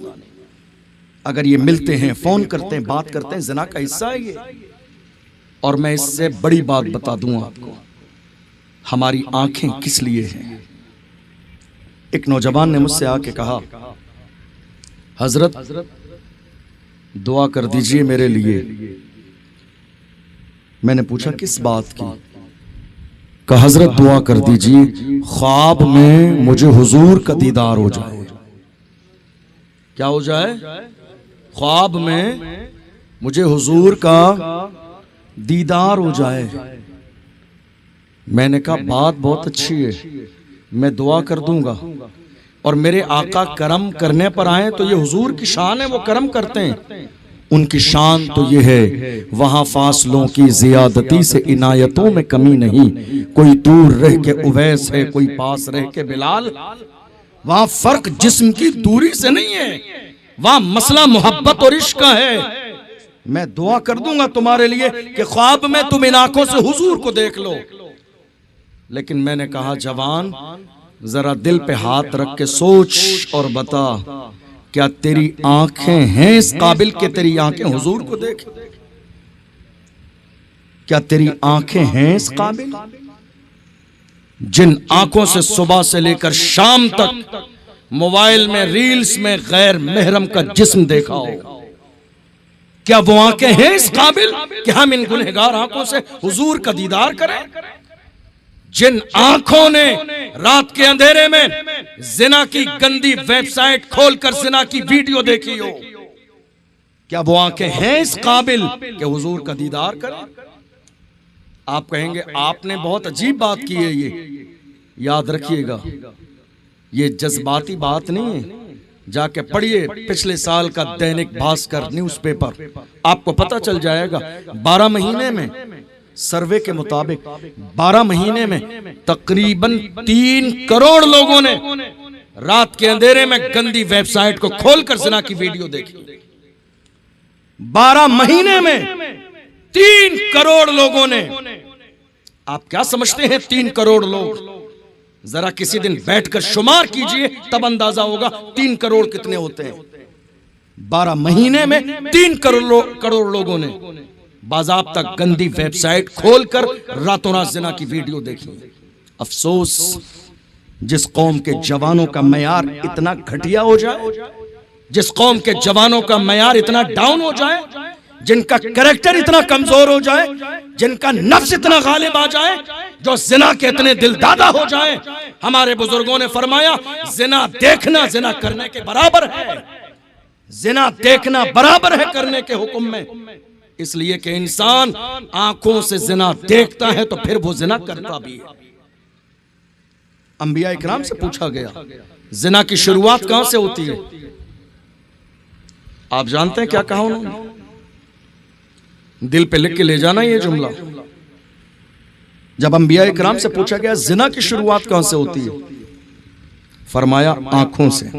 अगर ये मिलते हैं, फोन करते हैं, बात करते हैं, जिना का हिस्सा है ये। और मैं इससे बड़ी बात बता दूं आपको, हमारी आंखें किस लिए हैं। एक नौजवान ने मुझसे आके कहा हजरत दुआ कर दीजिए मेरे लिए। मैंने पूछा किस बात की? कहा हजरत दुआ कर दीजिए ख्वाब में मुझे हुजूर का दीदार हो जाए। क्या हो जाए? ख्वाब में मुझे हुजूर का दीदार हो जाए। मैंने कहा बात बहुत अच्छी है, मैं दुआ कर दूंगा। और मेरे आका करम करने पर आए तो ये हुजूर की शान है, वो करम करते हैं। उनकी शान तो ये है, वहां फासलों की जियादती से इनायतों में कमी नहीं। कोई दूर रह के उवैस है, कोई पास रह के बिलाल। वहां फर्क जिस्म की दूरी से नहीं है, वहां मसला मोहब्बत और इश्क का है। मैं दुआ कर दूंगा तुम्हारे लिए कि ख्वाब में तुम इन आंखों से हुजूर को देख लो। लेकिन मैंने कहा जवान, जरा दिल पे हाथ रख के सोच और बता, क्या तेरी आंखें हैं इस काबिल कि तेरी आंखें हुजूर को देखें? क्या तेरी आंखें हैं इस काबिल? जिन आंखों से सुबह से लेकर शाम तक मोबाइल में रील्स में गैर महरम का जिस्म देखा हो, क्या वो आंखें हैं इस काबिल कि हम इन गुनहगार आंखों से हुजूर का दीदार करें? जिन आंखों ने रात के अंधेरे में जिना की गंदी वेबसाइट खोलकर जिना की वीडियो देखी हो, क्या वो आंखें हैं इस काबिल कि हुजूर का दीदार करें? आप कहेंगे आपने बहुत अजीब बात की है। ये याद रखिएगा, ये जज्बाती बात नहीं है। जाके पढ़िए पिछले साल का दैनिक भास्कर न्यूज़पेपर, आपको पता चल जाएगा। 12 महीने में सर्वे के मुताबिक 12 महीने में तकरीबन 3 करोड़ लोगों ने रात के अंधेरे में गंदी वेबसाइट को खोलकर जिना की वीडियो देखी। 12 महीने में 3 करोड़ लोगों ने। आप क्या समझते हैं 3 करोड़ लोग? जरा किसी दिन बैठकर शुमार कीजिए, तब अंदाजा होगा 3 करोड़ कितने होते हैं। 12 महीने में 3 करोड़ लोगों ने बाज़ाब्ता गंदी वेबसाइट खोलकर रातों रात जिना की वीडियो देखी। अफसोस, जिस कौम के जवानों का मयार इतना घटिया हो जाए, जिस कौम के जवानों का मयार इतना डाउन हो जाए, जिनका कैरेक्टर इतना कमजोर हो जाए, जिनका नफ्स इतना गालिब आ जाए, जो जिना के इतने दिलदादा हो जाए। हमारे बुजुर्गों ने फरमाया, जिना देखना जिना करने के बराबर है। जिना देखना बराबर है करने के हुक्म में, इसलिए कि इंसान आंखों से जिना देखता है तो फिर वो जिना करता भी है। अंबिया इकराम से पूछा गया, जिना की शुरुआत कहां से होती है? आप जानते हैं क्या कहा उन्होंने? दिल पे लिख के ले जाना ये जुमला। जब अंबिया इकराम से पूछा गया जिना की शुरुआत कहां से होती है, फरमाया आंखों से।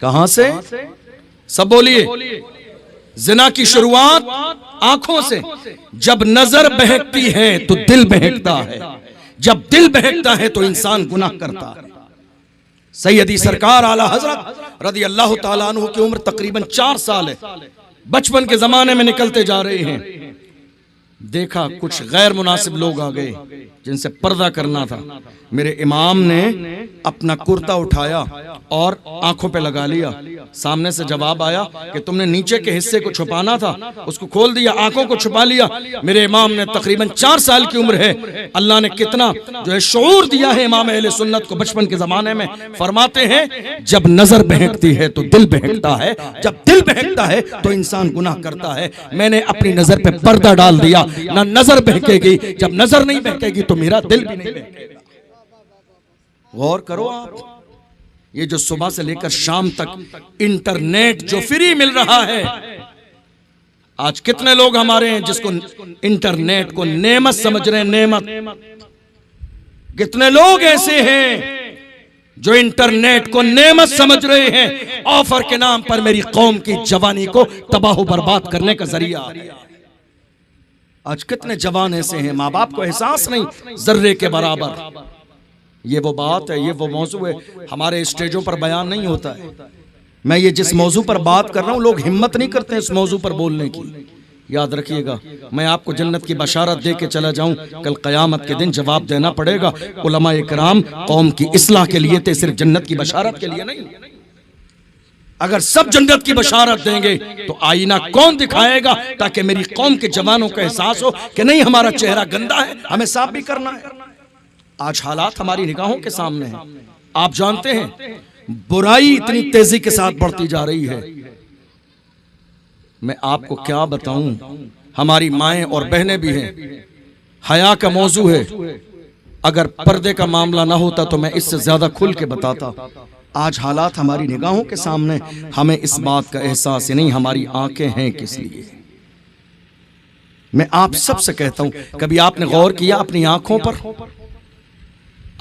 कहां से? सब बोलिए। जिना की शुरुआत आंखों से। जब नजर बहकती है तो दिल बहकता है, जब दिल बहकता है तो इंसान गुनाह करता है। सैयदी सरकार आला हजरत रदी अल्लाह ताला अन्हु की उम्र तकरीबन 4 साल है। बचपन के जमाने में निकलते जा रहे हैं, देखा कुछ गैर मुनासिब लोग आ गए जिनसे पर्दा करना था। मेरे इमाम ने अपना कुर्ता उठाया और आंखों पे लगा लिया। सामने से जवाब आया कि तुमने नीचे के हिस्से को छुपाना था, उसको खोल दिया, आंखों को छुपा लिया। मेरे इमाम ने तकरीबन 4 साल की उम्र है, अल्लाह ने कितना जो है शऊर दिया है इमाम अहले सुन्नत को बचपन के जमाने में। फरमाते हैं जब नजर बहकती है तो दिल बहकता है, जब दिल बहकता है तो इंसान गुनाह करता है। मैंने अपनी नजर पे पर्दा डाल दिया, ना नजर बहकेगी, जब नजर नहीं बहकेगी तो मेरा दिल भी नहीं बहकेगा। गौर करो आप, ये जो सुबह से लेकर शाम तक इंटरनेट जो फ्री मिल रहा है, आज कितने लोग हमारे हैं जिसको इंटरनेट को नेमत समझ रहे हैं, नेमत। कितने लोग ऐसे हैं जो इंटरनेट को नेमत समझ रहे हैं, ऑफर के नाम पर मेरी कौम की जवानी को तबाह बर्बाद करने का जरिया। आज कितने जवान ऐसे हैं, माँ बाप को एहसास नहीं जर्रे के बराबर। ये वो बात है, ये वो मौजू है, हमारे स्टेजों पर बयान नहीं होता है। मैं ये जिस मौजू पर बात कर रहा हूं, लोग हिम्मत नहीं करते हैं इस मौजू पर बोलने की। याद रखिएगा, मैं आपको जन्नत की बशारत दे के चला जाऊं, कल क़यामत के दिन जवाब देना पड़ेगा। उलमा इकराम कौम की इस्लाह के लिए थे, सिर्फ जन्नत की बशारत के लिए नहीं। अगर सब जन्नत की बशारत देंगे तो आईना कौन दिखाएगा, ताकि मेरी कौम के जवानों को एहसास हो कि नहीं हमारा चेहरा गंदा है, हमें साफ भी करना है। आज हालात हमारी निगाहों के सामने हैं। आप जानते हैं बुराई इतनी तेजी के साथ बढ़ती जा रही है, मैं आपको क्या बताऊं। हमारी माएं और बहनें भी हैं, हया का मौजू है। अगर पर्दे का मामला ना होता तो मैं इससे ज्यादा खुल के बताता। आज हालात हमारी निगाहों के सामने, हमें इस बात का एहसास ही नहीं हमारी आंखें हैं किस लिए। मैं आप सबसे कहता हूं, कभी आपने गौर किया अपनी आंखों पर?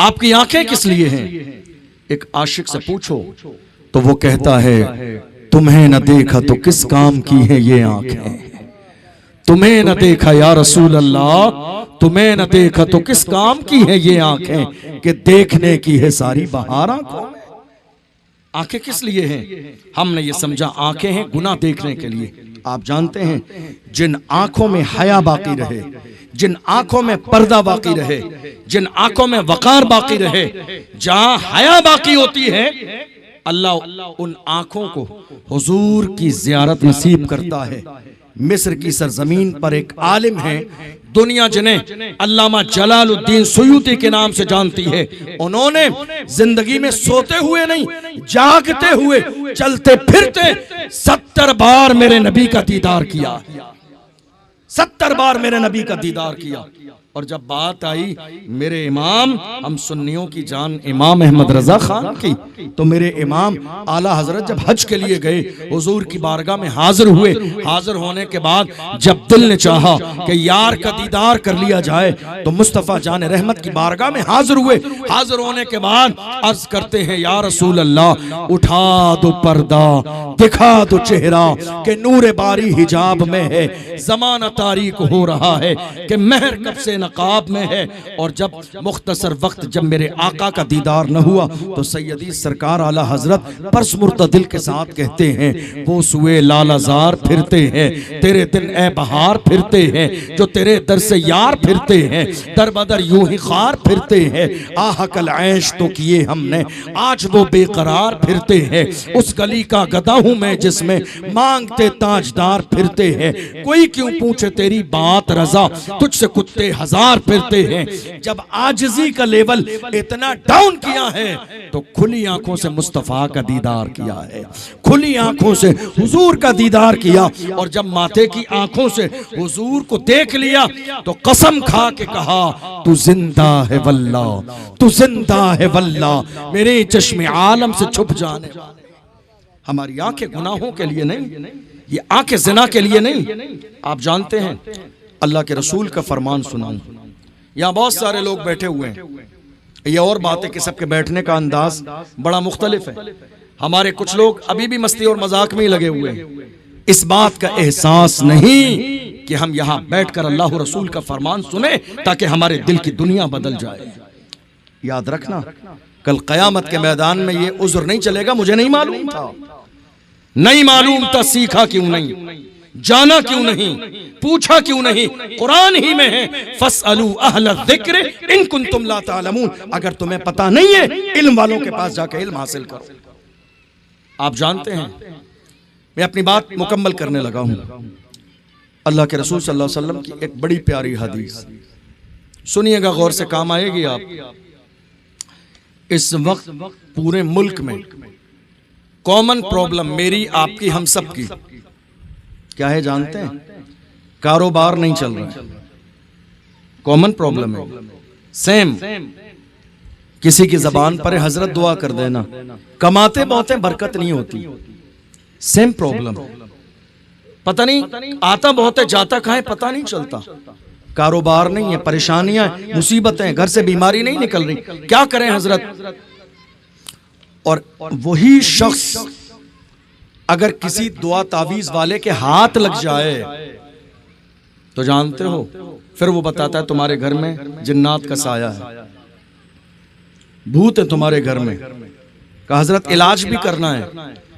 आपकी आंखें किस लिए हैं? एक आशिक से पूछो तो वो कहता है, तुम्हें न देखा तो किस काम की है ये आंखें, तुम्हें न देखा या रसूल अल्लाह, तुम्हें न देखा तो किस काम की है ये आंखें, कि देखने की है सारी बहार आंखों में। आंखें किस लिए हैं? हमने ये समझा आंखें हैं गुनाह देखने के लिए। आप जानते हैं, जिन आंखों में हया बाकी रहे, जिन आंखों में पर्दा बाकी रहे, जिन आंखों में वकार बाकी रहे, जहां हया बाकी होती है, अल्लाह उन आंखों को हुजूर की जियारत नसीब करता है। मिस्र की सरजमीन पर एक आलिम है, दुनिया जिन्हें अल्लामा जलालुद्दीन सुयूती के नाम से जानती है, उन्होंने जिंदगी में सोते हुए नहीं, जागते हुए, चलते फिरते 70 बार मेरे नबी का दीदार किया, 70 बार मेरे नबी का दीदार किया। और जब बात आई मेरे इमाम, हम सुन्नियों की जान इमाम अहमद रजा खान की, तो मेरे इमाम आला हजरत जब हज के लिए गए, हुजूर की बारगाह में हाजिर हुए। हाजिर होने के बाद जब दिल ने चाहा कि यार का दीदार कर लिया जाए, तो मुस्तफ़ा जान रहमत की बारगाह में हाजिर हुए। हाजिर होने के बाद अर्ज करते हैं, या रसूल अल्लाह, उठा दो पर्दा, दिखा दो चेहरा, कि नूर बारी हिजाब में है, जमाना तारीक हो रहा है, कि महर कब से नकाब में है। और जब मुख्तसर वक्त जब मेरे आका का दीदार न हुआ, तो सैयदी सरकार आला हजरत पर्स मुर्तदिल के साथ कहते हैं, वो सुए लालाजार फिरते हैं, तेरे दिन ए बहार फिरते हैं, जो तेरे दर से यार फिरते हैं, दर बदर यूं ही खार फिरते हैं, आह कल ऐश तो किए हमने, आज वो बेकरार फिरते हैं, उस गली का गदा हूं मैं जिसमें मांगते ताजदार फिरते हैं, कोई क्यों पूछे तेरी बात रजा, तुझसे कुत्ते हजार फिरते हैं। जब आजिज़ी का लेवल इतना डाउन किया है, तो खुली आंखों से मुस्तफा का दीदार किया है, खुली आंखों से हुजूर का दीदार किया। और जब माथे की आंखों से हुजूर को देख लिया, तो कसम खा के कहा, तू जिंदा है वल्ला, तू जिंदा है वल्ला, मेरे चश्मे आलम से छुप जाने वाले। हमारी आंखें गुनाहों के लिए नहीं, ये आंखें जिना के लिए नहीं। आप जानते हैं, अल्लाह के रसूल का फरमान सुनाऊं, यहाँ बहुत सारे लोग बैठे हुए हैं, ये और बात है कि सबके बैठने का अंदाज बड़ा मुख्तलिफ है। हमारे कुछ लोग अभी भी मस्ती और मजाक में ही लगे हुए हैं, इस बात का एहसास नहीं कि हम यहाँ बैठकर अल्लाह रसूल का फरमान सुने, ताकि हमारे दिल की दुनिया बदल जाए। याद रखना, कल कयामत के मैदान में ये उज़्र नहीं चलेगा, मुझे नहीं मालूम था, नहीं मालूम था, सीखा क्यों नहीं, जाना क्यों नहीं, पूछा क्यों नहीं। कुरान ही में है, फसअलू अहल ज़िक्र इन कुंतुम ला तालमून, अगर तुम्हें पता नहीं है, इल्म वालों के पास जाकर इल्म हासिल करो। आप जानते हैं, मैं अपनी बात मुकम्मल करने लगा हूं। अल्लाह के रसूल सल्लल्लाहु अलैहि वसल्लम की एक बड़ी प्यारी हदीस सुनिएगा, गौर से काम आएगी आप। इस वक्त पूरे मुल्क में कॉमन प्रॉब्लम मेरी, आपकी, हम सब की क्या है जानते हैं? कारोबार नहीं चल रहा है, कॉमन प्रॉब्लम है, सेम। किसी की जबान पर हजरत दुआ कर देना, कमाते बहुते बरकत नहीं होती, सेम प्रॉब्लम। पता नहीं आता बहुत है, जाता कहाँ है पता नहीं चलता। कारोबार नहीं है, परेशानियां, मुसीबतें, घर से बीमारी नहीं निकल रही, क्या करें हजरत। और वही शख्स अगर किसी दुआ तावीज वाले के हाथ लग जाए, तो जानते हो, फिर वो बताता है तुम्हारे घर में जिन्नात का साया है, भूत है तुम्हारे घर में। कहा हजरत इलाज भी करना है,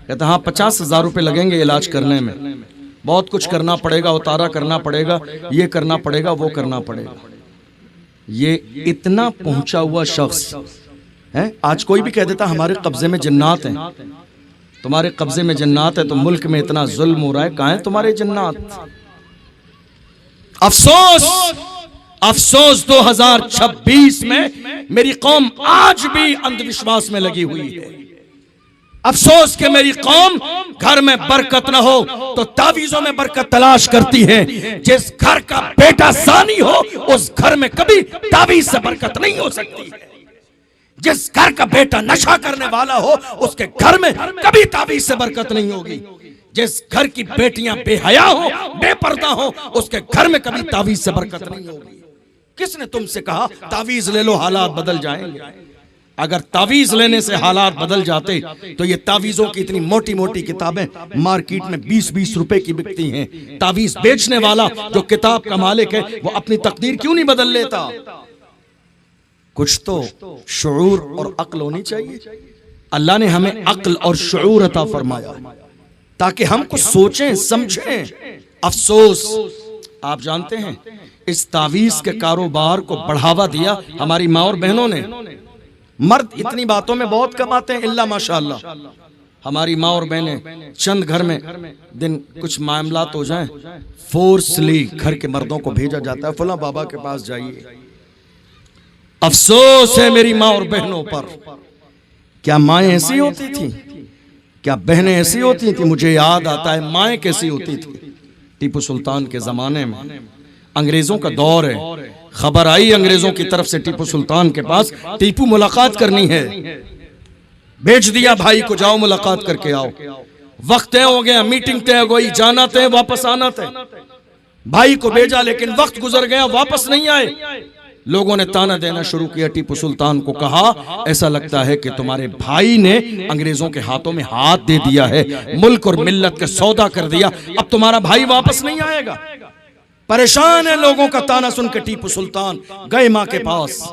कहता हाँ 50,000 रुपए लगेंगे इलाज करने में, बहुत कुछ करना पड़ेगा, उतारा करना पड़ेगा, ये करना पड़ेगा, वो करना पड़ेगा। ये इतना पहुंचा हुआ शख्स है। आज कोई भी कह देता हमारे कब्जे में जिन्नात हैं, तुम्हारे कब्जे में जिन्नात है, तो मुल्क में इतना जुल्म हो रहा है, कहाँ है तुम्हारे जिन्नात। अफसोस, अफसोस 2026 में मेरी कौम आज भी अंधविश्वास में लगी हुई है। अफसोस कि मेरी कौम घर में बरकत न हो तो तावीजों में बरकत तलाश करती है। जिस घर का बेटा सानी हो, उस घर में कभी तावीज से बरकत नहीं हो सकती है। जिस घर का बेटा नशा करने वाला हो उसके घर में कभी ताबीज से बरकत नहीं होगी। जिस घर की बेटियां बेहया हो, बेपर्दा हो, उसके घर में कभी ताबीज से बरकत नहीं होगी। किसने तुमसे कहा ताबीज ले लो हालात बदल जाएंगे? अगर ताबीज लेने से हालात बदल जाते तो ये ताबीजों की इतनी मोटी मोटी किताबें मार्केट में 20-20 रुपए की बिकती हैं। ताबीज बेचने वाला जो किताब का मालिक है वो अपनी तकदीर क्यों नहीं बदल लेता? कुछ तो शऊर और अक्ल होनी चाहिए। अल्लाह ने हमें अक्ल और शऊर अता फरमाया ताकि हम कुछ सोचें समझें। अफसोस, आप जानते हैं इस तावीज के कारोबार को बढ़ावा दिया हमारी माँ और बहनों ने। मर्द इतनी बातों में बहुत कमाते हैं इल्ला माशाअल्लाह। हमारी माँ और बहनें चंद घर में दिन कुछ मामलात हो जाएं, फोर्सली घर के मर्दों को भेजा जाता है, फला बाबा के पास जाइए। अफसोस है मेरी माँ और बहनों पर। क्या माएँ ऐसी होती थी? क्या बहनें ऐसी होती थी? मुझे याद आता है माएँ कैसी होती थी। टीपू सुल्तान के जमाने में अंग्रेजों का दौर है, खबर आई अंग्रेजों की तरफ से टीपू सुल्तान के पास, टीपू मुलाकात करनी है। भेज दिया भाई को, जाओ मुलाकात करके आओ। वक्त तय हो गया, मीटिंग तय हो गई, जाना तय, वापस आना तय। भाई को भेजा लेकिन वक्त गुजर गया, वापस नहीं आए। लोगों ने ताना देना शुरू किया। टीपू सुल्तान को कहा ऐसा लगता है कि तुम्हारे भाई ने अंग्रेजों के हाथों में हाथ दे दिया है, मुल्क और मिल्लत के सौदा कर दिया, अब तुम्हारा भाई वापस नहीं आएगा। परेशान है लोगों का ताना सुन के टीपू सुल्तान गए माँ के पास।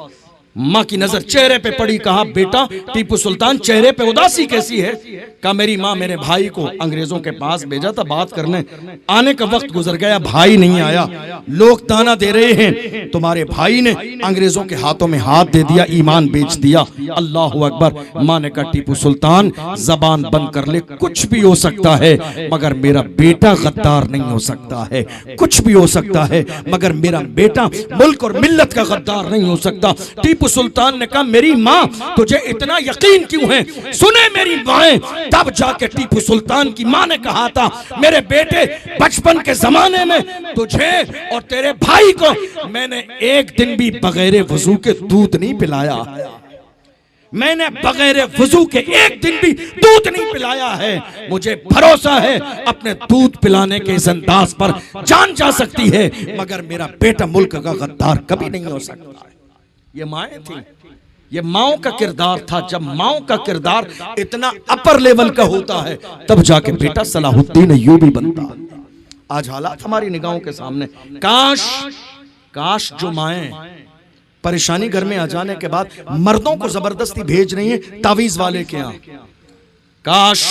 माँ की नजर चेहरे पे पड़ी, कहा बेटा टीपू सुल्तान चेहरे पे उदासी कैसी है? कहा मेरी माँ मेरे भाई को अंग्रेजों के पास भेजा था बात करने, आने का वक्त गुजर गया, भाई नहीं आया। लोग ताना दे रहे हैं तुम्हारे भाई ने अंग्रेजों के हाथों में हाथ दे दिया, ईमान बेच दिया। अल्लाह अकबर। माँ ने कहा टीपू सुल्तान जबान बंद कर ले, कुछ भी हो सकता है मगर मेरा बेटा गद्दार नहीं हो सकता है। कुछ भी हो सकता है मगर मेरा बेटा मुल्क और मिल्लत का गद्दार नहीं हो सकता। टीपू सुल्तान ने कहा मेरी माँ तुझे इतना यकीन क्यों है? सुने मेरी माएं, तब जाके टीपू सुल्तान की माँ ने कहा था मेरे बेटे बचपन के जमाने में तुझे और तेरे भाई को मैंने एक दिन भी बगैर वजू के दूध नहीं पिलाया। मैंने बगैर वजू के एक दिन भी दूध नहीं पिलाया है। मुझे भरोसा है अपने दूध पिलाने के इस अंदाज पर जान जा सकती है मगर मेरा बेटा मुल्क का गद्दार कभी नहीं हो सकता। ये माएँ थी, ये माओ का किरदार था। जब माओ का किरदार इतना अपर लेवल का होता है तब जाके बेटा सलाहुद्दीन अय्यूबी बनता। आज हालात हमारी निगाहों के सामने। काश जो माएँ परेशानी घर में आ जाने के बाद मर्दों को जबरदस्ती भेज रही है तावीज वाले के यहाँ, काश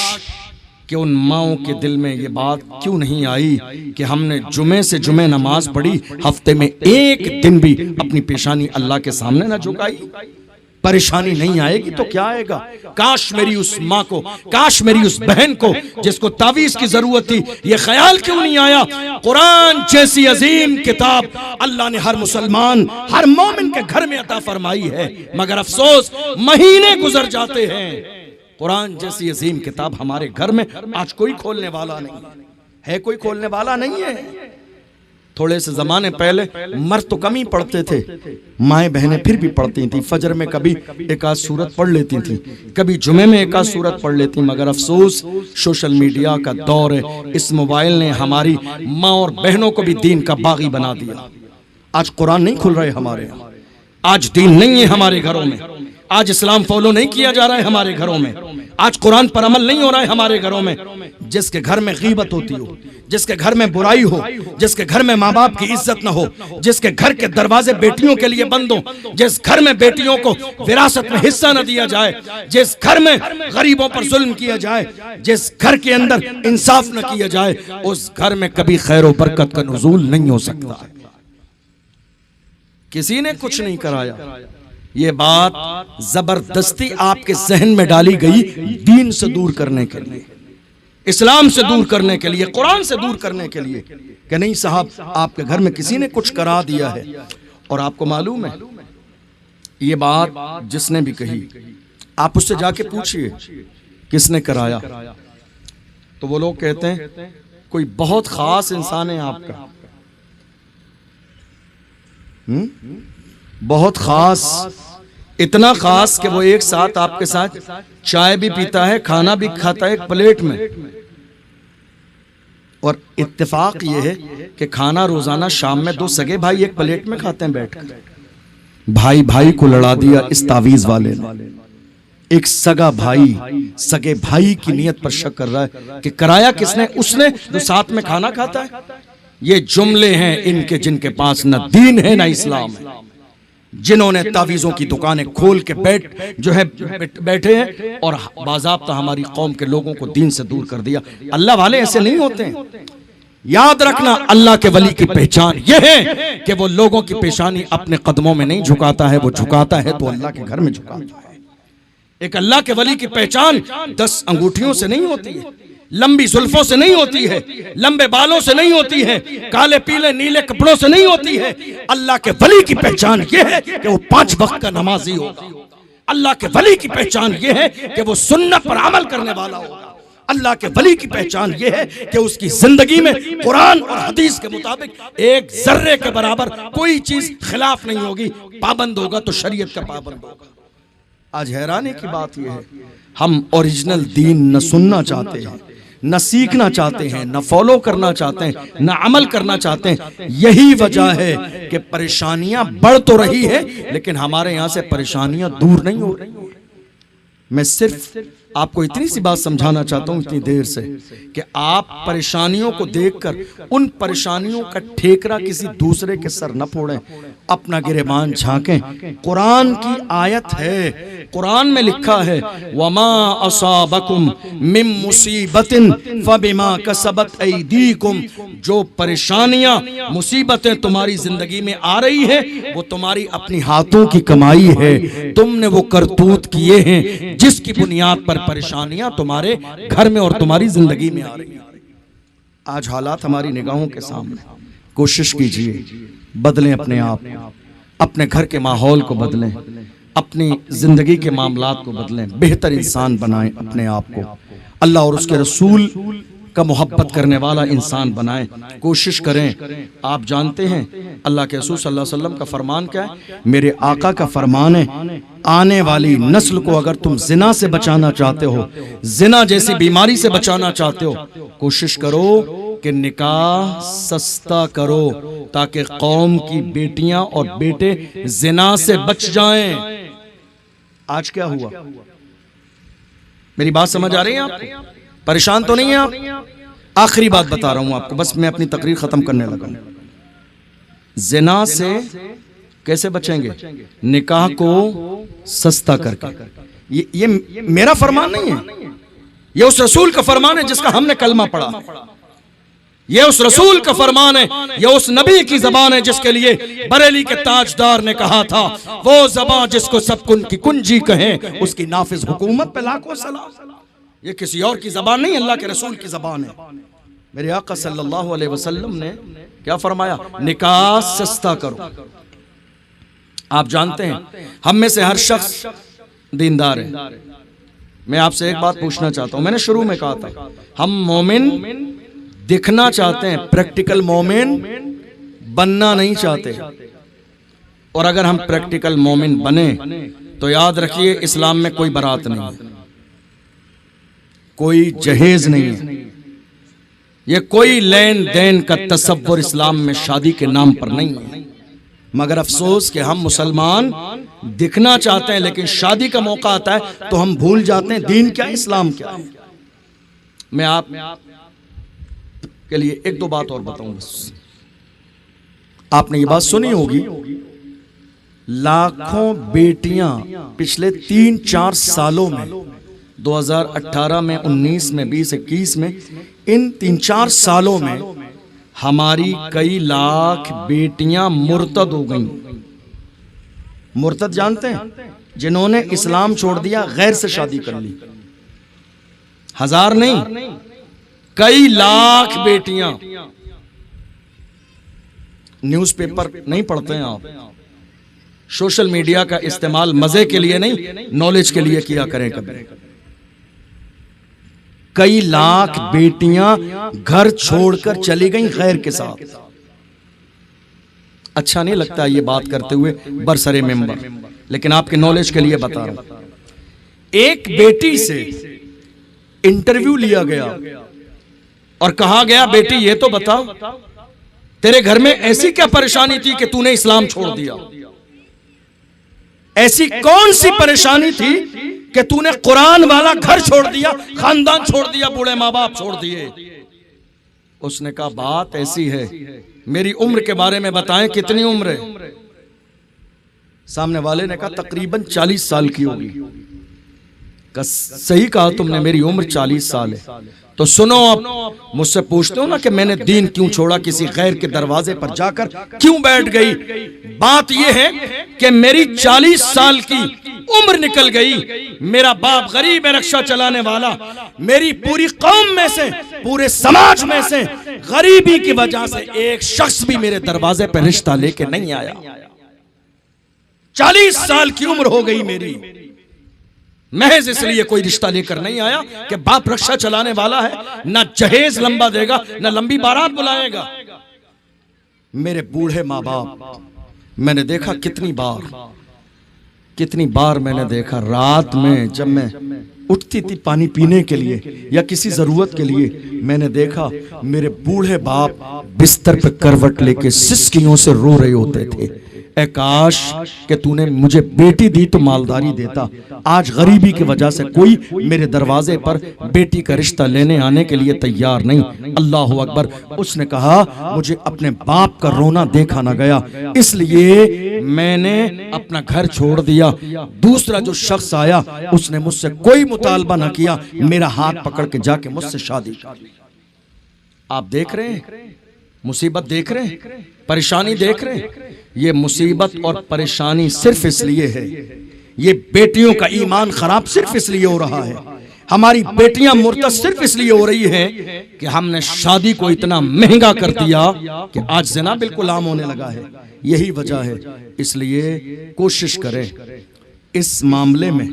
कि उन माओं के दिल में ये बात क्यों नहीं आई कि हमने जुमे से जुमे नमाज पढ़ी, हफ्ते में एक दिन भी अपनी पेशानी अल्लाह के सामने ना झुकाई। परेशानी नहीं आएगी तो क्या आएगा? काश मेरी उस माँ को, काश मेरी उस बहन को जिसको तावीज की जरूरत थी, ये ख्याल क्यों नहीं आया? कुरान जैसी अजीम किताब अल्लाह ने हर मुसलमान, हर मोमिन के घर में अता फरमाई है, मगर अफसोस महीने गुजर जाते हैं, कुरान जैसी अजीम किताब हमारे घर में आज कोई खोलने वाला नहीं है। कोई खोलने वाला नहीं है। थोड़े से जमाने पहले मर्द तो कम ही पढ़ते थे, माएँ बहनें फिर भी पढ़ती थी। फजर में कभी एक आध सूरत पढ़ लेती थी, कभी जुमे में एक आध सूरत पढ़ लेती। मगर अफसोस सोशल मीडिया का दौर है, इस मोबाइल ने हमारी माँ और बहनों को भी दीन का बागी बना दिया। आज कुरान नहीं खुल रहे हमारे यहाँ, आज दीन नहीं है हमारे घरों में, आज इस्लाम फॉलो नहीं किया जा रहा है हमारे घरों में, आज कुरान पर अमल नहीं हो रहा है हमारे घरों में। जिसके घर में गीबत होती हो, जिसके घर में बुराई हो, जिसके घर में माँ बाप की इज्जत न हो, जिसके घर के दरवाजे बेटियों के लिए बंद हो, जिस घर में बेटियों को विरासत में हिस्सा न दिया जाए, जिस घर में गरीबों पर जुल्म किया जाए, जिस घर के अंदर इंसाफ न किया जाए, उस घर में कभी खैर और बरकत का नुज़ूल नहीं हो सकता। किसी ने कुछ नहीं कराया। ये बात जबरदस्ती आपके जहन में डाली गई दीन से दूर करने के लिए, इस्लाम से दूर करने के लिए, कुरान से दूर करने के लिए कि नहीं साहब आपके घर में किसी ने कुछ करा दिया है। और आपको मालूम है ये बात जिसने भी कही, आप उससे जाके पूछिए किसने कराया, तो वो लोग कहते हैं कोई बहुत खास इंसान है आपका, बहुत खास इतना खास कि वो एक साथ आपके साथ चाय भी पीता है, खाना भी खाता है एक प्लेट में। और इत्तेफाक ये है कि खाना रोजाना शाम में 2 सगे भाई एक प्लेट में खाते हैं बैठकर। भाई भाई को लड़ा दिया इस तावीज वाले ने। एक सगा भाई सगे भाई की नियत पर शक कर रहा है कि कराया किसने? उसने जो साथ में खाना खाता है। ये जुमले हैं इनके जिनके पास न दीन है न इस्लाम है, जिन्होंने तावीज़ों की दुकानें खोल के बैठे हैं और बाज़ाब्ता हमारी कौम के लोगों को दीन से दूर कर दिया। अल्लाह वाले ऐसे नहीं होते हैं। याद रखना, अल्लाह के वली की पहचान यह है कि वो लोगों की पेशानी अपने कदमों में नहीं झुकाता है, वो झुकाता है तो अल्लाह के घर में झुकाता है। एक अल्लाह के वली की पहचान 10 अंगूठियों से नहीं होती है, लंबी जुल्फों से नहीं होती है, लंबे बालों से नहीं होती है, काले पीले नीले कपड़ों से नहीं होती है। अल्लाह के वली की पहचान यह है कि वो 5 वक्त का नमाजी होगा। अल्लाह के वली की पहचान यह है कि वो सुन्नत पर अमल करने वाला होगा। अल्लाह के वली की पहचान यह है कि उसकी जिंदगी में कुरान और हदीस के मुताबिक एक जर्रे के बराबर कोई चीज खिलाफ नहीं होगी। पाबंद होगा तो शरीयत का पाबंद होगा। आज हैरानी की बात यह है, हम ओरिजिनल दीन न सुनना चाहते हैं, न सीखना चाहते हैं, न फॉलो करना चाहते हैं, न अमल करना चाहते हैं। यही वजह है कि परेशानियां बढ़ तो रही है लेकिन हमारे यहां से परेशानियां दूर नहीं हो रही। मैं सिर्फ आपको इतनी सी बात समझाना चाहता हूं इतनी देर से कि आप परेशानियों को देखकर उन परेशानियों का ठेकरा किसी दूसरे के सर न फोड़ें, अपना गिरेबान झांकें। कुरान की आयत है, कुरान में लिखा है वमा असाबकुम मिन मुसीबतिन फबिमा कसबत ऐदीकुम। जो परेशानियां मुसीबतें तुम्हारी जिंदगी में आ रही है वो तुम्हारी अपनी हाथों की कमाई है। तुमने वो करतूत किए हैं जिसकी बुनियाद पर परेशानियां तुम्हारे घर में और तुम्हारी जिंदगी में आ रही हैं। आज हालात हमारी निगाहों के सामने। कोशिश कीजिए बदलें अपने आप, अपने घर के माहौल को बदलें, अपनी जिंदगी के मामलात को बदलें, बेहतर इंसान बनाएं अपने आप को, अल्लाह और उसके रसूल का मोहब्बत करने वाला इंसान बनाएं। कोशिश करें। आप जानते हैं अल्लाह के रसूल सल्लल्लाहु अलैहि वसल्लम का फरमान क्या है? मेरे आका का फरमान है, आने वाली नस्ल को अगर तुम जिना से बचाना चाहते हो, जिना जैसी बीमारी से बचाना चाहते हो, कोशिश करो कि निकाह सस्ता करो ताकि कौम की बेटियां और बेटे जिना से बच जाएं। आज क्या हुआ? मेरी बात समझ आ रही है आपको? परेशान तो नहीं है आप? आखिरी बात बता रहा हूं आपको, बस मैं अपनी तकरीर खत्म करने लगा। जिना से कैसे बचेंगे? निकाह को सस्ता करके। ये मेरा फरमान नहीं है, ये उस रसूल का फरमान है जिसका हमने कलमा पढ़ा। ये उस रसूल का फरमान है, ये उस नबी की जबान है जिसके लिए बरेली के ताजदार ने कहा था, वो जबान जिसको सब की कुंजी कहें उसकी नाफिज हुकूमत पे लाखों सलाम। ये किसी और की जबान नहीं, अल्लाह के रसूल की जबान है। मेरे आका सल्लल्लाहु अलैहि वसल्लम ने क्या फरमाया? निकाह सस्ता करो। आप जानते हैं हम में से हर शख्स दीनदार है। मैं आपसे एक बात पूछना चाहता हूं, मैंने शुरू में कहा था हम मोमिन दिखना चाहते हैं, प्रैक्टिकल मोमिन बनना नहीं चाहते। और अगर हम प्रैक्टिकल मोमिन बने तो याद रखिए इस्लाम में कोई बारात नहीं है, कोई जहेज नहीं है, ये कोई लेन देन का तसव्वुर इस्लाम में शादी के नाम पर नहीं है। मगर अफसोस कि हम मुसलमान दिखना चाहते हैं लेकिन शादी का मौका आता है तो हम भूल जाते हैं दीन क्या, इस्लाम क्या है। मैं आप के लिए 1-2 बात और बताऊं बस। आपने ये बात सुनी होगी, लाखों बेटियां पिछले 3-4 सालों में 2018 में, 19 में, 20, 21 में, इन 3-4 सालों में हमारी कई लाख बेटियां मुर्तद हो गईं। मुर्तद जानते हैं? जिन्होंने इस्लाम छोड़ दिया, गैर से शादी कर ली। 1000 नहीं, कई लाख बेटियां। न्यूज़पेपर नहीं पढ़ते हैं आप, सोशल मीडिया का इस्तेमाल मजे के लिए नहीं, नॉलेज के लिए किया करें कभी। कई लाख बेटियां घर छोड़कर चली गईं गैर के साथ। अच्छा नहीं लगता ये बात करते हुए बरसरे मेंबर। लेकिन आपके नॉलेज के लिए बता रहा हूं। एक बेटी से इंटरव्यू लिया गया और कहा गया, बेटी ये तो बता, तेरे घर में ऐसी क्या परेशानी थी कि तूने इस्लाम छोड़ दिया? ऐसी कौन सी परेशानी थी कि तूने कुरान वाला घर छोड़ दिया, खानदान छोड़ दिया, बूढ़े माँ बाप छोड़ दिए? उसने कहा, बात ऐसी है, मेरी उम्र के बारे में बताएं, कितनी उम्र है? सामने वाले ने कहा, तकरीबन 40 साल की होगी। सही कहा तुमने, मेरी उम्र 40 साल है। तो सुनो, अब मुझसे पूछते हो ना कि मैंने दीन क्यों छोड़ा, किसी गैर के दरवाजे पर जाकर क्यों बैठ गई? बात यह है कि मेरी 40 साल की उम्र निकल गई, मेरा बाप गरीब है, रक्षा चलाने वाला, मेरी पूरी कौम में से, पूरे समाज में से गरीबी की वजह से एक शख्स भी मेरे दरवाजे पर रिश्ता लेके नहीं आया। 40 साल की उम्र हो गई मेरी, महज इसलिए कोई रिश्ता लेकर नहीं आया कि बाप रक्षा चलाने वाला है, ना जहेज लंबा देगा, ना लंबी बारात बुलाएगा। मेरे बूढ़े माँ बाप मैंने देखा कितनी बार मैंने देखा, रात में जब मैं उठती थी पानी पीने के लिए या किसी जरूरत के लिए, मैंने देखा मेरे बूढ़े बाप बिस्तर पर करवट लेके सिसकियों से रो रहे होते थे। ए काश कि तूने मुझे बेटी दी तो मालदारी देता। आज गरीबी की वजह से कोई मेरे दरवाजे पर बेटी का रिश्ता लेने आने के लिए तैयार नहीं। अल्लाह अकबर। उसने कहा, मुझे अपने बाप का रोना देखा ना गया, इसलिए मैंने अपना घर छोड़ दिया। दूसरा जो शख्स आया उसने मुझसे कोई मुतालबा ना किया, मेरा हाथ पकड़ के जाके मुझसे शादी कर ली। आप देख रहे हैं, मुसीबत देख रहे हैं, परेशानी देख रहे हैं। ये मुसीबत और परेशानी सिर्फ इसलिए है, ये बेटियों का ईमान खराब सिर्फ इसलिए हो रहा है, हमारी बेटियां मुर्तद सिर्फ इसलिए हो रही है कि हमने शादी को इतना महंगा कर दिया कि आज ज़िना बिल्कुल आम होने लगा है। यही वजह है। इसलिए कोशिश करें इस मामले में,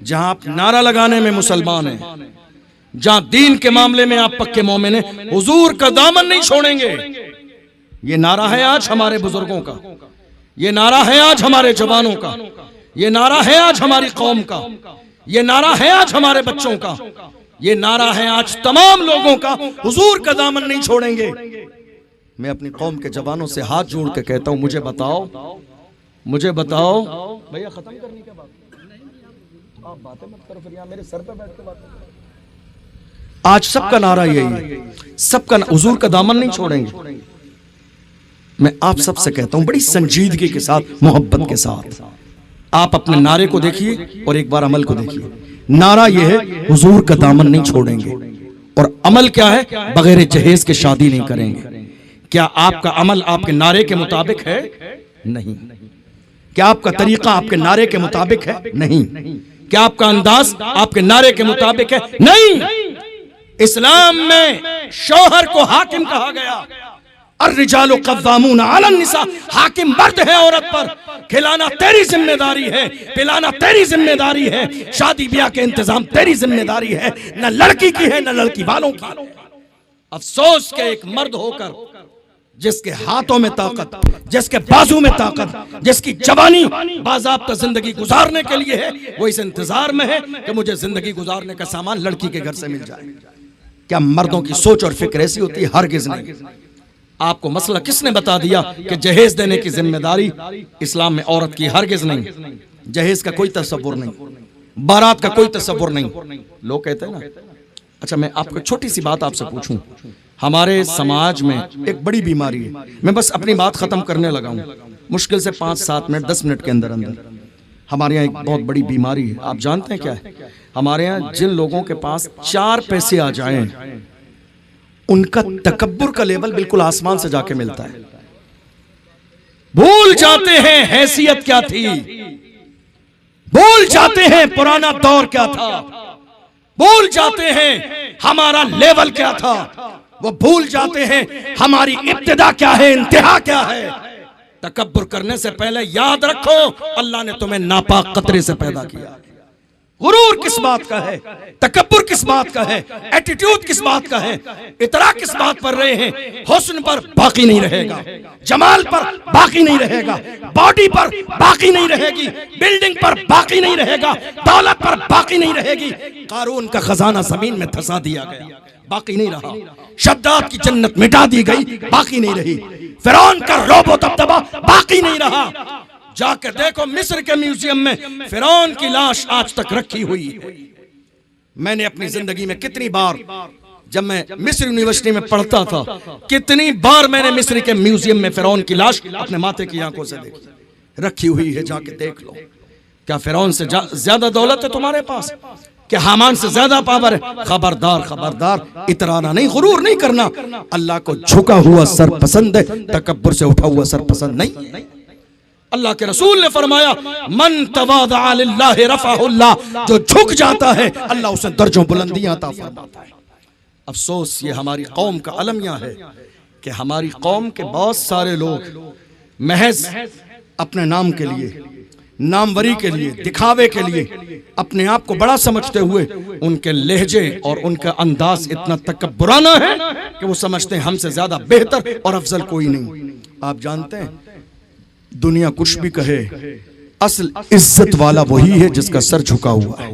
जहां आप नारा लगाने में मुसलमान हैं, जहां दीन के मामले में आप पक्के मोमिन हैं, हुजूर का दामन नहीं छोड़ेंगे। ये नारा है आज हमारे बुजुर्गों का, ये नारा है आज हमारे जवानों का, ये नारा है आज हमारी कौम का, ये नारा है आज हमारे बच्चों का, ये नारा है आज तमाम लोगों का, हुजूर का दामन नहीं छोड़ेंगे। मैं अपनी कौम के जवानों से हाथ जोड़ के कहता हूं, मुझे बताओ भैया, खत्म करने के बाद आप बातें मत करो, फिर यहां मेरे सर पे बैठ के बात करो। आज सबका नारा यही है, सबका हुजूर का दामन नहीं छोड़ेंगे। मैं आप सबसे कहता हूं बड़ी संजीदगी के साथ, मोहब्बत के साथ, आप अपने नारे को देखिए और एक बार अमल को देखिए। नारा यह है, हुजूर का दामन नहीं छोड़ेंगे। और अमल क्या है? बगैर जहेज के शादी नहीं करेंगे। क्या आपका अमल आपके नारे के मुताबिक है? नहीं। क्या आपका तरीका आपके नारे के मुताबिक है? नहीं। क्या आपका अंदाज आपके नारे के मुताबिक है? नहीं। इस्लाम में शौहर को हाकिम कहा गया, अर्रिजालु क़व्वामून अलन निसा, हाकिम मर्द है औरत पर, खिलाना तेरी जिम्मेदारी है, पिलाना तेरी जिम्मेदारी है, शादी ब्याह के इंतजाम तेरी जिम्मेदारी है, न लड़की की है न लड़की वालों की। अफसोस के एक मर्द होकर जिसके हाथों में ताकत, जिसके बाजू में ताकत, जिसकी जवानी बाज़ाब्ता जिंदगी गुजारने के लिए है, वो इस इंतजार में है कि मुझे जिंदगी गुजारने का सामान लड़की के घर से मिल जाए। क्या मर्दों की सोच और फिक्र ऐसी होती है? हरगिज़ नहीं। आपको मसला किसने बता दिया कि जहेज देने की जिम्मेदारी इस्लाम में औरत की? हरगिज़ नहीं। जहेज का कोई तसव्वुर नहीं, बारात का कोई तसव्वुर नहीं। लोग कहते हैं ना। अच्छा, मैं आपको छोटी सी बात आपसे पूछूं, हमारे समाज में एक बड़ी बीमारी है, मैं बस अपनी बात खत्म करने लगा हूं, मुश्किल से 5-7 मिनट 10 मिनट के अंदर अंदर। हमारे यहाँ एक बहुत बड़ी बीमारी है, आप जानते हैं क्या है? हमारे यहाँ जिन लोगों के पास 4 पैसे आ जाएं, उनका तकब्बुर का लेवल बिल्कुल आसमान से जाके मिलता है। भूल जाते हैं हैसियत क्या थी, भूल जाते हैं पुराना दौर क्या था, भूल जाते हैं हमारा लेवल क्या था, वो भूल जाते हैं हमारी इब्तिदा क्या है, इंतहा क्या है। तकब्बुर करने से पहले याद रखो, अल्लाह ने तुम्हें नापाक कतरे से पैदा किया। गुरूर किस बात का है, तकब्बुर किस बात का है, एटीट्यूड किस बात का है, इतरा किस बात पर रहे हैं। हुस्न पर बाकी नहीं रहेगा, जमाल पर बाकी नहीं रहेगा, बॉडी पर बाकी नहीं रहेगी, बिल्डिंग पर बाकी नहीं रहेगा, दौलत पर बाकी नहीं रहेगी। कारून का खजाना जमीन में धंसा दिया गया, बाकी नहीं रहा। शद्दाद की जन्नत मिटा दी गई, बाकी नहीं रही। फिरौन का रोबो दबदबा बाकी नहीं रहा। जाकर देखो मिस्र के म्यूजियम में फिरौन की लाश आज तक रखी हुई है। मैंने अपनी जिंदगी में कितनी बार, जब मैं मिस्र यूनिवर्सिटी में पढ़ता था, कितनी बार मैंने मिस्र के म्यूजियम में फिरौन की लाश अपने माथे की आंखों से देखी, रखी हुई है। जाके देख लो। क्या फिरौन से ज्यादा दौलत है तुम्हारे पास? क्या हामान से ज्यादा पावर है? खबरदार, खबरदार, इतराना नहीं, गुरूर नहीं करना। अल्लाह को झुका हुआ सर पसंद है, तकब्बुर से उठा हुआ सर पसंद नहीं। अल्लाह के रसूल ने फरमाया, मन तवादा लिल्लाहि रफ़अहुल्लाह, जो झुक जाता है अल्लाह उसे दर्जों बुलंदियां अता फरमाता है। अफसोस ये हमारी कौम का अलमिया है कि हमारी कौम के बहुत सारे लोग महज अपने नाम के लिए, नामवरी के लिए, दिखावे के लिए अपने आप को बड़ा समझते हुए उनके लहजे और उनका अंदाज इतना तकब्बुराना है कि वो समझते हैं हमसे ज्यादा बेहतर और अफजल कोई नहीं। आप जानते हैं, दुनिया कुछ भी कहे, असल इज्जत वाला वही है जिसका सर झुका हुआ है,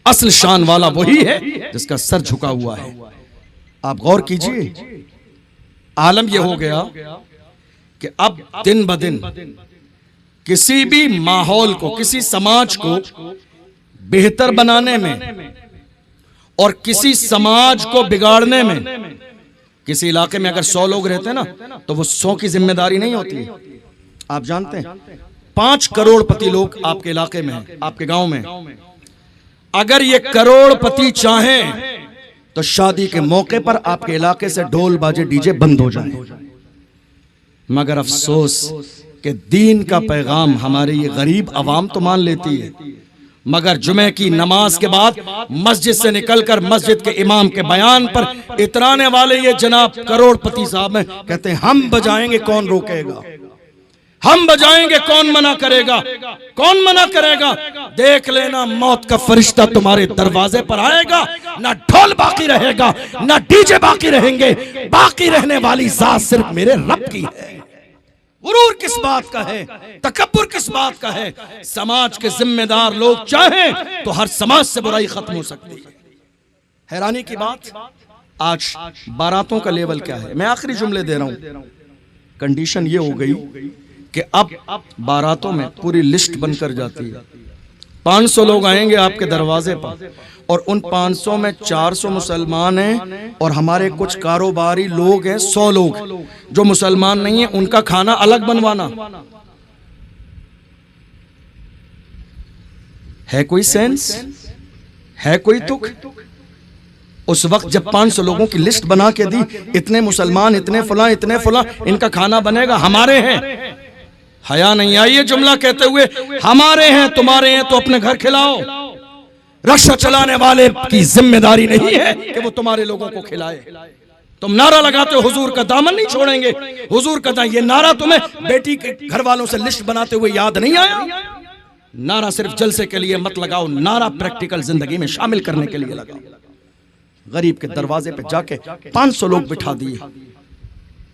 असल शान वाला वही है जिसका सर झुका हुआ है। आप गौर कीजिए, आलम यह हो गया कि अब दिन ब दिन किसी भी माहौल को, किसी समाज को बेहतर बनाने में और किसी समाज को बिगाड़ने में, किसी इलाके में अगर 100 लोग रहते हैं ना, तो वो 100 की जिम्मेदारी नहीं होती। आप जानते हैं 5 करोड़पति लोग आपके इलाके में हैं, आपके गांव में। अगर ये करोड़पति चाहें तो शादी के मौके पर आपके इलाके से ढोल बाजे डीजे बंद हो जाए। मगर अफसोस कि दीन का पैगाम हमारी ये गरीब अवाम तो मान लेती है, मगर जुमे की नमाज के बाद मस्जिद से निकलकर मस्जिद के इमाम के बयान पर इतराने वाले ये जनाब करोड़पति साहब हैं, कहते हैं हम बजाएंगे कौन रोकेगा, हम बजाएंगे कौन मना करेगा, कौन मना करेगा। देख लेना मौत का फरिश्ता तुम्हारे दरवाजे पर आएगा, ना ढोल बाकी रहेगा, ना डीजे बाकी रहेंगे, बाकी रहने वाली जात सिर्फ मेरे रब की है। गुरूर किस बात का है, तकब्बुर किस बात का है। समाज के जिम्मेदार लोग चाहें तो हर समाज से बुराई खत्म हो सकती है। हैरानी की बात, आज बारातों का लेवल क्या है। मैं आखिरी जुमले दे रहा हूं। कंडीशन ये हो गई कि अब बारातों में पूरी लिस्ट बनकर जाती है। 500 लोग आएंगे आपके दरवाजे पर और उन 500 में 400 मुसलमान हैं और हमारे कुछ कारोबारी लोग हैं 100 लोग जो मुसलमान नहीं है, उनका खाना अलग बनवाना है। कोई सेंस है? कोई तुक? उस वक्त जब 500 लोगों की लिस्ट बना के दी, इतने मुसलमान, इतने फला, इतने फला, इनका खाना बनेगा, हमारे हैं। हया नहीं आई ये जुमला कहते हुए, हमारे हैं तुम्हारे हैं तो अपने घर खिलाओ। रक्षा चलाने वाले की जिम्मेदारी नहीं है कि वो तुम्हारे लोगों को खिलाए। तुम नारा लगाते हो हुजूर का दामन नहीं छोड़ेंगे, हुजूर का दामन, ये नारा तुम्हें बेटी के घर वालों से लिस्ट बनाते हुए याद नहीं आया? नारा सिर्फ जलसे के लिए मत लगाओ, नारा प्रैक्टिकल जिंदगी में शामिल करने के लिए लगाओ। गरीब के दरवाजे पे जाके 500 लोग बिठा दिए,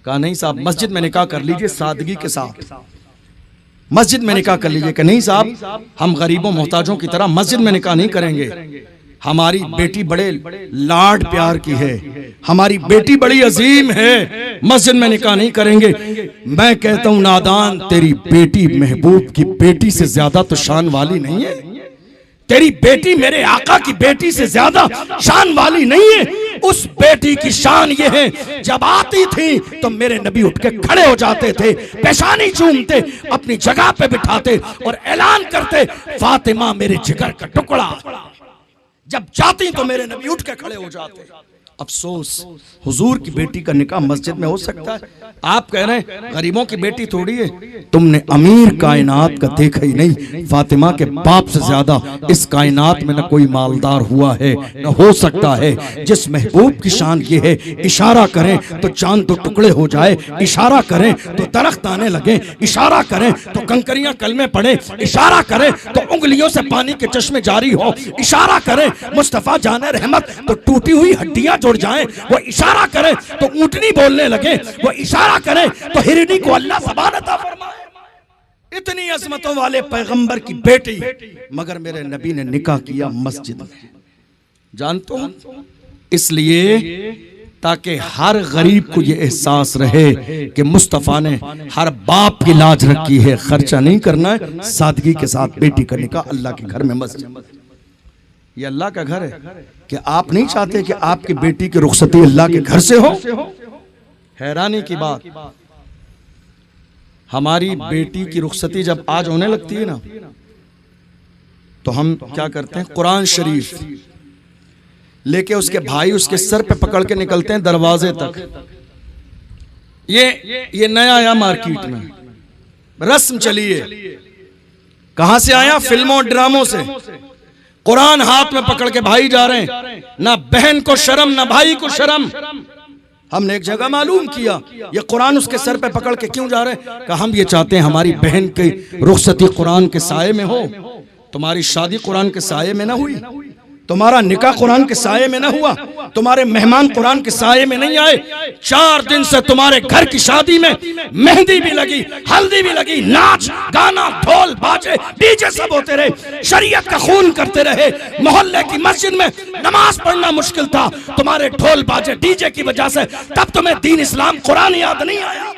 कहा नहीं साहब मस्जिद में निकाह कर लीजिए सादगी के साथ, मस्जिद में निकाह कर लीजिए। कि नहीं साहब हम गरीबों मोहताजों की तरह मस्जिद में निकाह नहीं करेंगे, हमारी बेटी बड़े लाड प्यार की है, हमारी बेटी बड़ी अजीम है, मस्जिद में निकाह नहीं करेंगे। मैं कहता हूं नादान, तेरी बेटी महबूब की बेटी से ज्यादा तो शान वाली नहीं है, तेरी बेटी मेरे आका की बेटी से ज्यादा शान वाली नहीं है। उस बेटी की शान ये है, जब आती थी तो मेरे नबी उठ के खड़े हो जाते थे, पेशानी चूमते, अपनी जगह पे बिठाते और ऐलान करते, फातिमा मेरे जिगर का टुकड़ा। जब जाती तो मेरे नबी उठ के खड़े हो जाते। अफसोस, हुजूर की बेटी का निकाह मस्जिद में हो सकता है? आप कह रहे हैं गरीबों की बेटी थोड़ी है। तुमने अमीर कायनात का देखा ही नहीं। फातिमा के बाप से ज्यादा इस कायनात में न कोई मालदार हुआ है न हो सकता है। जिस महबूब की शान ये है, इशारा करें तो चांद दो टुकड़े हो जाए, इशारा करें तो दरख्त आने लगे, इशारा करें तो कंकरियां कलमे पड़े, इशारा करें तो उंगलियों से पानी के चश्मे जारी हो, इशारा करें मुस्तफा जाने रहमत तो टूटी हुई हड्डियां जुड़ जाएं, वो इशारा करें तो ऊंटनी बोलने लगे, वो इशारा करें तो हिरनी को अल्लाह ज़बान अता फरमाए। इतनी अजमतों वाले पैगंबर की बेटी, मगर मेरे नबी ने निकाह किया मस्जिद में। जानते हो, इसलिए ताकि हर गरीब को ये एहसास रहे कि मुस्तफ़ा ने हर बाप की लाज रखी है, खर्चा नहीं करना है, सादगी के साथ बेटी का निकाह अल्लाह के घर में मस्जिद। ये अल्लाह का घर है कि आप नहीं चाहते कि आपकी बेटी की रुखसती अल्लाह के घर से हो? हैरानी की बात, हमारी बेटी की रुखसती जब आज होने लगती है ना, तो हम क्या करते हैं, कुरान शरीफ लेके उसके भाई उसके सर पे पकड़ के निकलते हैं दरवाजे तक। ये नया आया मार्केट में, रस्म चली है। कहां से आया? फिल्मों और ड्रामों से। कुरान हाथ में पकड़ के भाई जा रहे हैं, ना बहन को शर्म ना भाई को शर्म। हमने एक जगह मालूम किया ये कुरान उसके सर पे पकड़ के क्यों जा रहे हैं? कि हम ये चाहते हैं हमारी बहन की रुखसती कुरान के साये में हो। तुम्हारी शादी कुरान के साये में ना हुई, तुम्हारा निकाह कुरान के साये में ना हुआ, तुम्हारे मेहमान कुरान के साये में नहीं आए। 4 दिन से तुम्हारे घर की शादी में मेहंदी भी लगी, हल्दी भी लगी, नाच गाना ढोल बाजे डीजे सब होते रहे, शरीयत का खून करते रहे। मोहल्ले की मस्जिद में नमाज पढ़ना मुश्किल था तुम्हारे ढोल बाजे डीजे की वजह से। तब तुम्हें दीन इस्लाम कुरान याद नहीं आया।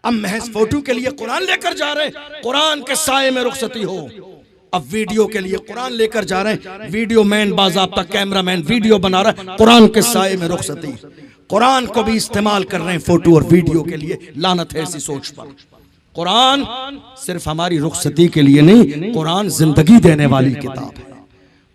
अब महज फोटो के लिए कुरान लेकर जा रहे, कुरान के साये में रुखसती हो। अब वीडियो के लिए कुरान लेकर जा रहे हैं, वीडियो मैन बाज़ाब्ता कैमरामैन वीडियो बना रहा है, कुरान के साये में रुखसती। कुरान को भी इस्तेमाल कर रहे हैं फोटो और वीडियो के लिए। लानत है ऐसी सोच पर। कुरान सिर्फ हमारी रुखसती के लिए नहीं, कुरान जिंदगी देने वाली किताब है।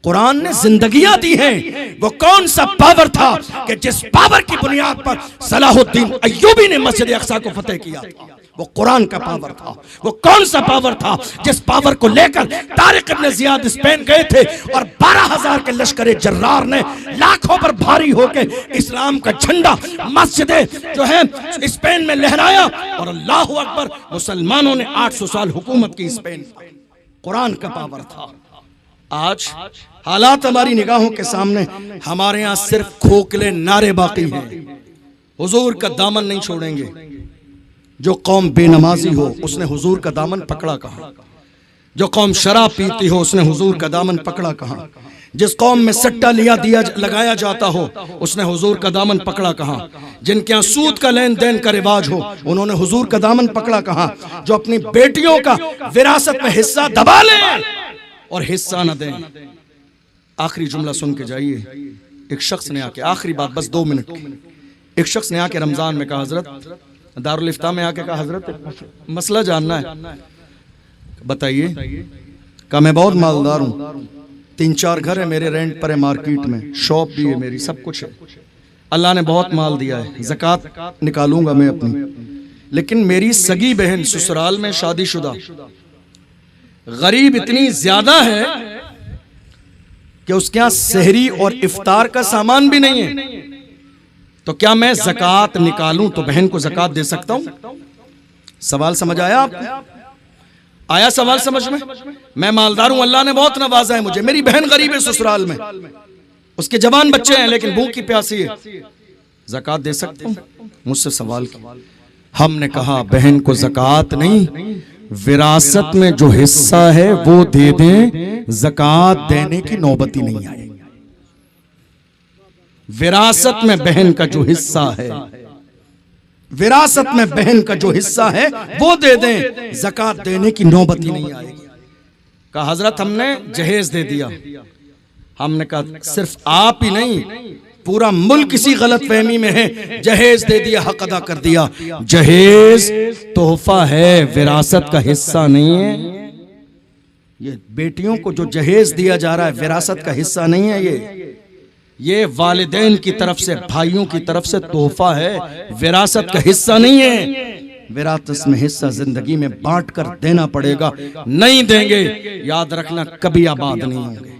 कुरान ने जिंदगियां दी हैं। वो कौन सा पावर था कि जिस पावर की बुनियाद पर सलाहुद्दीन अय्यूबी ने मस्जिद अक्सा को फतेह किया था? वो कुरान का पावर था। वो कौन सा पावर था जिस पावर को लेकर तारिक इब्न जियाद स्पेन गए थे और 12,000 के लश्कर जर्रार ने लाखों पर भारी होकर इस्लाम का झंडा मस्जिद जो है स्पेन में लहराया और अल्लाहु अकबर, मुसलमानों ने 800 साल हुकूमत की स्पेन। कुरान का पावर था। आज हालात हमारी निगाहों के सामने, हमारे यहाँ सिर्फ खोखले नारे बाकी हैं। हुजूर का दामन नहीं छोड़ेंगे। जो कौम बेनमाजी हो उसने हुजूर का दामन पकड़ा कहाँ? जो कौम शराब पीती हो उसने हुजूर का दामन पकड़ा कहाँ? जिस कौम में सट्टा लगाया जाता हो उसने हुजूर का दामन पकड़ा कहाँ? जिनके यहाँ सूद का लेन देन का रिवाज हो उन्होंने हुजूर का दामन पकड़ा कहाँ? जो अपनी बेटियों का विरासत में हिस्सा दबा ले और हिस्सा न दें। आखिरी जुमला सुन के जाइए। एक शख्स ने आके, आखिरी बात बस 2 मिनट की, एक शख्स ने आके रमजान में कहा, हजरत दारुल इफ्ता में आके कहा, हजरत मसला जानना है, बताइए। कहा मैं बहुत मालदार हूँ, 3-4 घर है मेरे, रेंट पर है, मार्केट में शॉप भी है मेरी, सब कुछ है, अल्लाह ने बहुत माल दिया है, ज़कात निकालूंगा मैं अपनी, लेकिन मेरी सगी बहन ससुराल में शादीशुदा गरीब इतनी ज्यादा है कि उसके यहाँ सहरी और इफ्तार का सामान भी नहीं है। तो क्या मैं ज़कात निकालूं तो बहन को ज़कात दे सकता हूं? सवाल समझ आया आपको? आया सवाल समझ में? मैं मालदार हूं, अल्लाह ने बहुत नवाजा है मुझे, मेरी बहन गरीब है ससुराल में, उसके जवान बच्चे हैं लेकिन भूख की प्यासी है, ज़कात दे सकता हूं? मुझसे सवाल किया। हमने कहा बहन को ज़कात नहीं, विरासत में जो हिस्सा है वो दे दें, ज़कात देने की नौबत ही नहीं आएगी। विरासत में बहन का जो हिस्सा है, विरासत में बहन का जो हिस्सा है वो दे दें, ज़कात देने की नौबत ही नहीं आएगी। कहा हजरत हमने जहेज दे दिया। हमने कहा सिर्फ आप ही नहीं, पूरा मुल्क इसी गलत फहमी में है, जहेज दे दिया, हक अदा कर दिया। जहेज तोहफा है, विरासत का हिस्सा नहीं है। ये बेटियों को जो जहेज दिया जा रहा है विरासत का हिस्सा नहीं है। ये वालिदैन की तरफ से, भाइयों की तरफ से तोहफा है, विरासत का हिस्सा नहीं है। विरासत में हिस्सा जिंदगी में बांट कर देना पड़ेगा। नहीं देंगे, याद रखना कभी आबाद नहीं होंगे,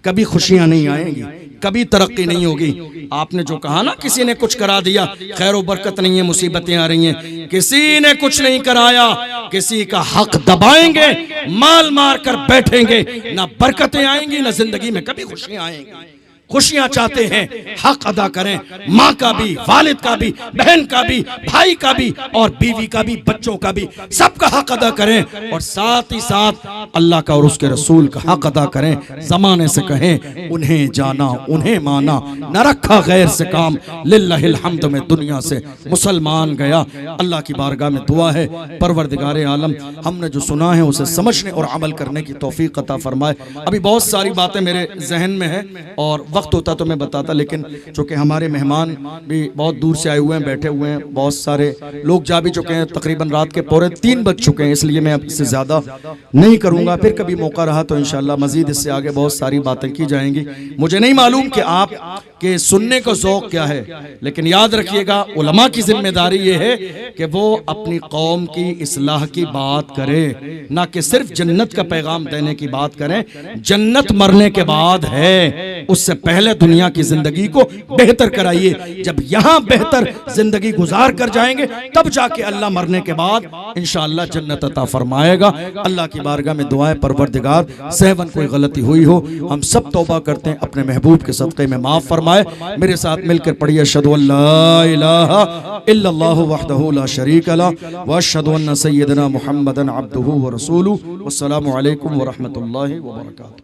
कभी खुशियां नहीं आएंगी, कभी तरक्की नहीं होगी। आपने जो कहा ना, किसी ने कुछ करा दिया, खैर व बरकत नहीं है, मुसीबतें आ रही हैं। किसी ने कुछ नहीं कराया, किसी का हक दबाएंगे, माल मार कर बैठेंगे, ना बरकतें आएंगी, ना जिंदगी में कभी खुशियां आएंगी। खुशियां चाहते हैं, हक अदा करें, माँ का भी, वालिद का भी, बहन का भी, भाई का भी, और बीवी का भी, बच्चों का भी, सबका हक अदा करें। और साथ ही साथ अल्लाह का और उसके रसूल का हक अदा करें। जमाने से कहें, उन्हें जाना, उन्हें माना, न रखा गैर से काम, लिल्लाहिल हम्द में दुनिया से मुसलमान गया। अल्लाह की बारगाह में दुआ है, परवरदिगारे आलम हमने जो सुना है उसे समझने और अमल करने की तौफीक अता फरमाए। अभी बहुत सारी बातें मेरे जहन में है और वक्त होता तो मैं बताता, लेकिन चूंकि हमारे मेहमान भी बहुत दूर से आए हुए हैं, बैठे हुए हैं, बहुत सारे लोग जा भी चुके हैं, तकरीबन रात के पौने 3 बज चुके हैं, इसलिए मैं अब इससे ज्यादा नहीं करूंगा। फिर कभी मौका रहा तो इंशाल्लाह मजीद इससे आगे बहुत सारी बातें की जाएंगी। मुझे नहीं मालूम कि आप के सुनने का ज़ौक़ क्या है, लेकिन याद रखिएगा उलमा की जिम्मेदारी ये है कि वो अपनी कौम की इस्लाह की बात करे, ना कि सिर्फ जन्नत का पैगाम देने की बात करें। जन्नत मरने के बाद है, उससे पहले दुनिया की जिंदगी को बेहतर कराइए। जब यहाँ बेहतर जिंदगी गुजार कर जाएंगे, तब जाके अल्लाह मरने के बाद इंशाअल्लाह जन्नत अता फरमाएगा। अल्लाह की बारगाह में दुआएं, परवरदिगार सहवन कोई गलती हुई हो, हम सब तौबा करते हैं, अपने महबूब के सदक़े में माफ फरमाए। मेरे साथ मिलकर पढ़िए, अशहदु अल्ला इलाहा इल्लल्लाहु वहदहु ला शरीका लहु व अशहदु अन्ना सय्यदना मुहम्मदन अब्दुहु व रसूलुहु। वस्सलामु अलैकुम व रहमतुल्लाहि व बरकातुहू।